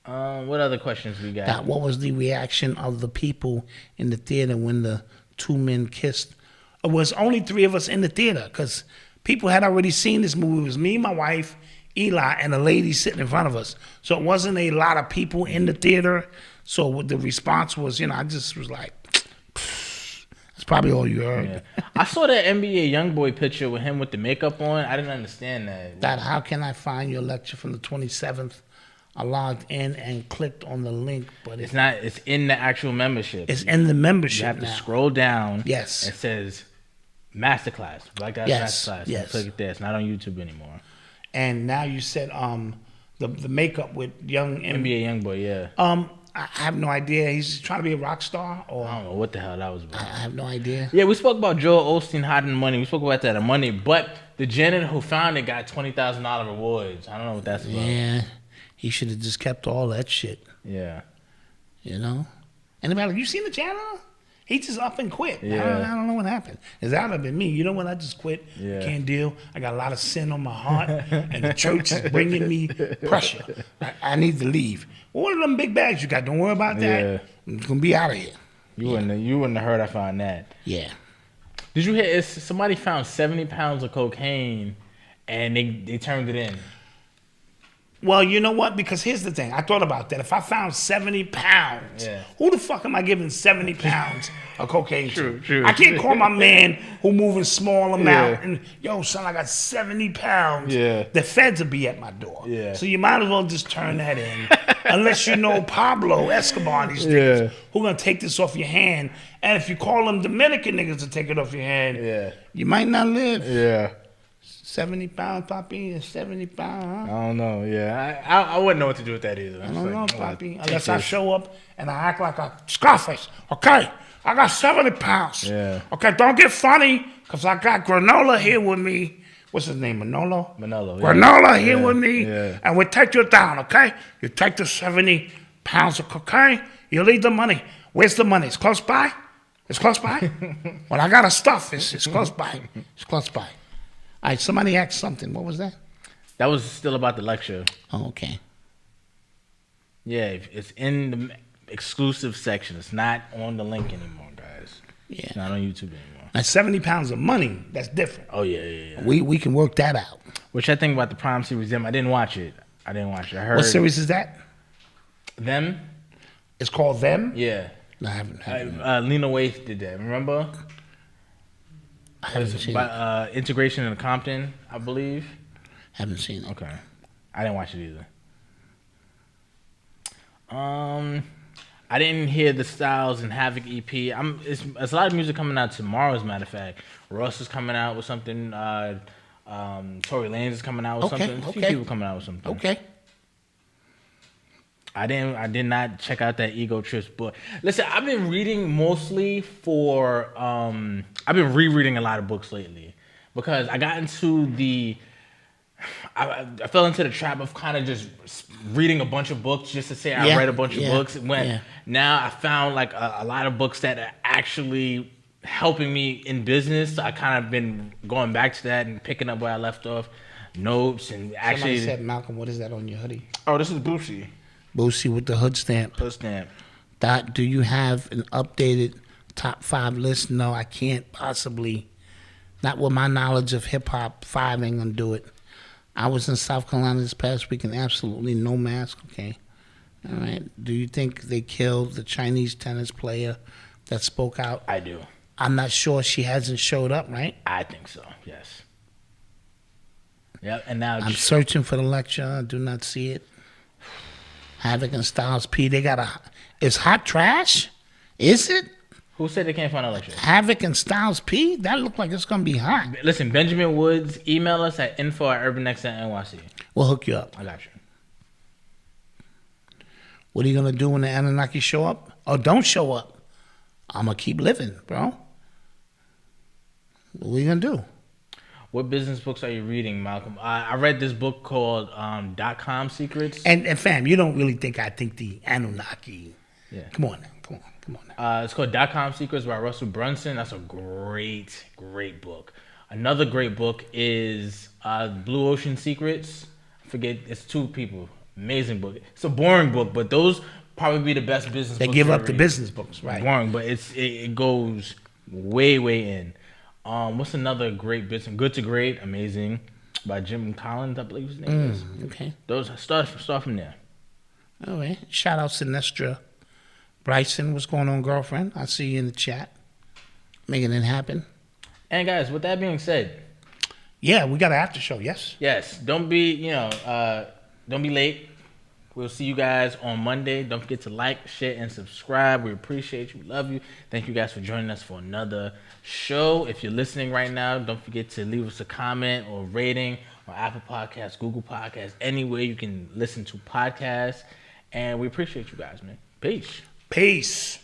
What other questions we got? Dot, what was the reaction of the people in the theater when the two men kissed? It was only three of us in the theater because people had already seen this movie. It was me, my wife, Eli, and a lady sitting in front of us. So it wasn't a lot of people in the theater. So the response was, I just was like, that's probably all you heard. Yeah. I saw that NBA YoungBoy picture with him with the makeup on. I didn't understand that. Dot, how can I find your lecture from the 27th? I logged in and clicked on the link, but it's not. It's in the actual membership. It's in the membership. You have to now. scroll down. Yes. It says Masterclass. Black Dot Masterclass. Yes. Click it there. It's not on YouTube anymore. And now you said the makeup with young NBA YoungBoy. Yeah. I have no idea. He's trying to be a rock star, or I don't know what the hell that was about. I have no idea. Yeah, we spoke about Joel Osteen hiding money. We spoke about that on Monday, but the janitor who found it got $20,000 rewards. I don't know what that's about. Yeah, he should have just kept all that shit. Yeah. Anybody like, you seen the janitor? He just up and quit. Yeah. I don't know what happened. It's that have been me. You know what? I just quit. Yeah. Can't deal. I got a lot of sin on my heart, and the church is bringing me pressure. I need to leave. Well, one of them big bags you got. Don't worry about that. Yeah. I'm gonna be out of here. You wouldn't have heard I found that. Yeah. Did you hear? Somebody found 70 pounds of cocaine, and they turned it in. Well, you know what? Because here's the thing. I thought about that. If I found 70 pounds, who the fuck am I giving 70 pounds of cocaine to? True. I can't call my man who moving small amount and, yo, son, I got 70 pounds. Yeah. The feds will be at my door. Yeah. So you might as well just turn that in. Unless you know Pablo Escobar and these niggas who going to take this off your hand. And if you call them Dominican niggas to take it off your hand, you might not live. Yeah. 70 pounds, Papi, 70 pounds. I don't know. Yeah, I wouldn't know what to do with that either. I don't know, Papi. Unless I show up and I act like a Scarface. Okay, I got 70 pounds. Yeah. Okay, don't get funny, because I got Granola here with me. What's his name, Manolo? Manolo. Granola here with me, Yeah. and we'll take you down, okay? You take the 70 pounds of cocaine, you leave the money. Where's the money? It's close by? It's close by? Well, I got to stuff. It's close by. It's close by. All right, somebody asked something. What was that? That was still about the lecture. Oh, okay. Yeah, it's in the exclusive section. It's not on the link anymore, guys. Yeah. It's not on YouTube anymore. Now, 70 pounds of money, that's different. Oh, yeah. We can work that out. Which I think about the Prime series. I didn't watch it. I heard. What series is that? Them? It's called Them? Yeah. No, I haven't. Lena Waithe did that. Remember? I haven't seen it. Integration in Compton, I believe. Haven't seen it. Okay. I didn't watch it either. I didn't hear the Styles and Havoc EP. It's a lot of music coming out tomorrow, as a matter of fact. Russ is coming out with something. Tory Lanez is coming out with something. A few people coming out with something. Okay. I did not check out that Ego Trips book. Listen, I've been reading mostly for I've been rereading a lot of books lately because I got into I fell into the trap of kind of just reading a bunch of books just to say I read a bunch of books. Now I found like a lot of books that are actually helping me in business. So I kind of been going back to that and picking up where I left off, notes and actually. Somebody said, Malcolm, what is that on your hoodie? Oh, this is Boosie. Boosie with the hood stamp. Hood stamp. Dot, do you have an updated top 5 list? No, I can't possibly. Not with my knowledge of hip hop. 5 ain't gonna do it. I was in South Carolina this past week and absolutely no mask. Okay. All right. Do you think they killed the Chinese tennis player that spoke out? I do. I'm not sure she hasn't showed up, right? I think so, yes. Yep, and now I'm searching for the lecture. I do not see it. Havoc and Styles P. They got it's hot trash? Is it? Who said they can't find a lecture? Havoc and Styles P? That look like it's gonna be hot. Listen, Benjamin Woods, email us at info@urbanx.nyc. We'll hook you up. I got you. What are you gonna do when the Anunnaki show up? Or don't show up? I'm gonna keep living, bro. What are you gonna do? What business books are you reading, Malcolm? I read this book called .com Secrets. And fam, you don't really think I think the Anunnaki. Yeah. Come on now. It's called .com Secrets by Russell Brunson. That's a great book. Another great book is Blue Ocean Secrets. I forget, it's 2 people. Amazing book. It's a boring book, but those probably be the best business they books. They give up the business books, right? Boring, but it goes way in. What's another great business? Good to Great, amazing, by Jim Collins, I believe his name is. Okay. Those start from there. All right. Shout out Sinestra Bryson. What's going on, girlfriend? I see you in the chat. Making it happen. And guys, with that being said, yeah, we got an after show. Yes. Yes. Don't be late. We'll see you guys on Monday. Don't forget to like, share, and subscribe. We appreciate you. Love you. Thank you guys for joining us for another show. If you're listening right now, don't forget to leave us a comment or rating on Apple Podcasts, Google Podcasts, anywhere you can listen to podcasts. And we appreciate you guys, man. Peace. Peace.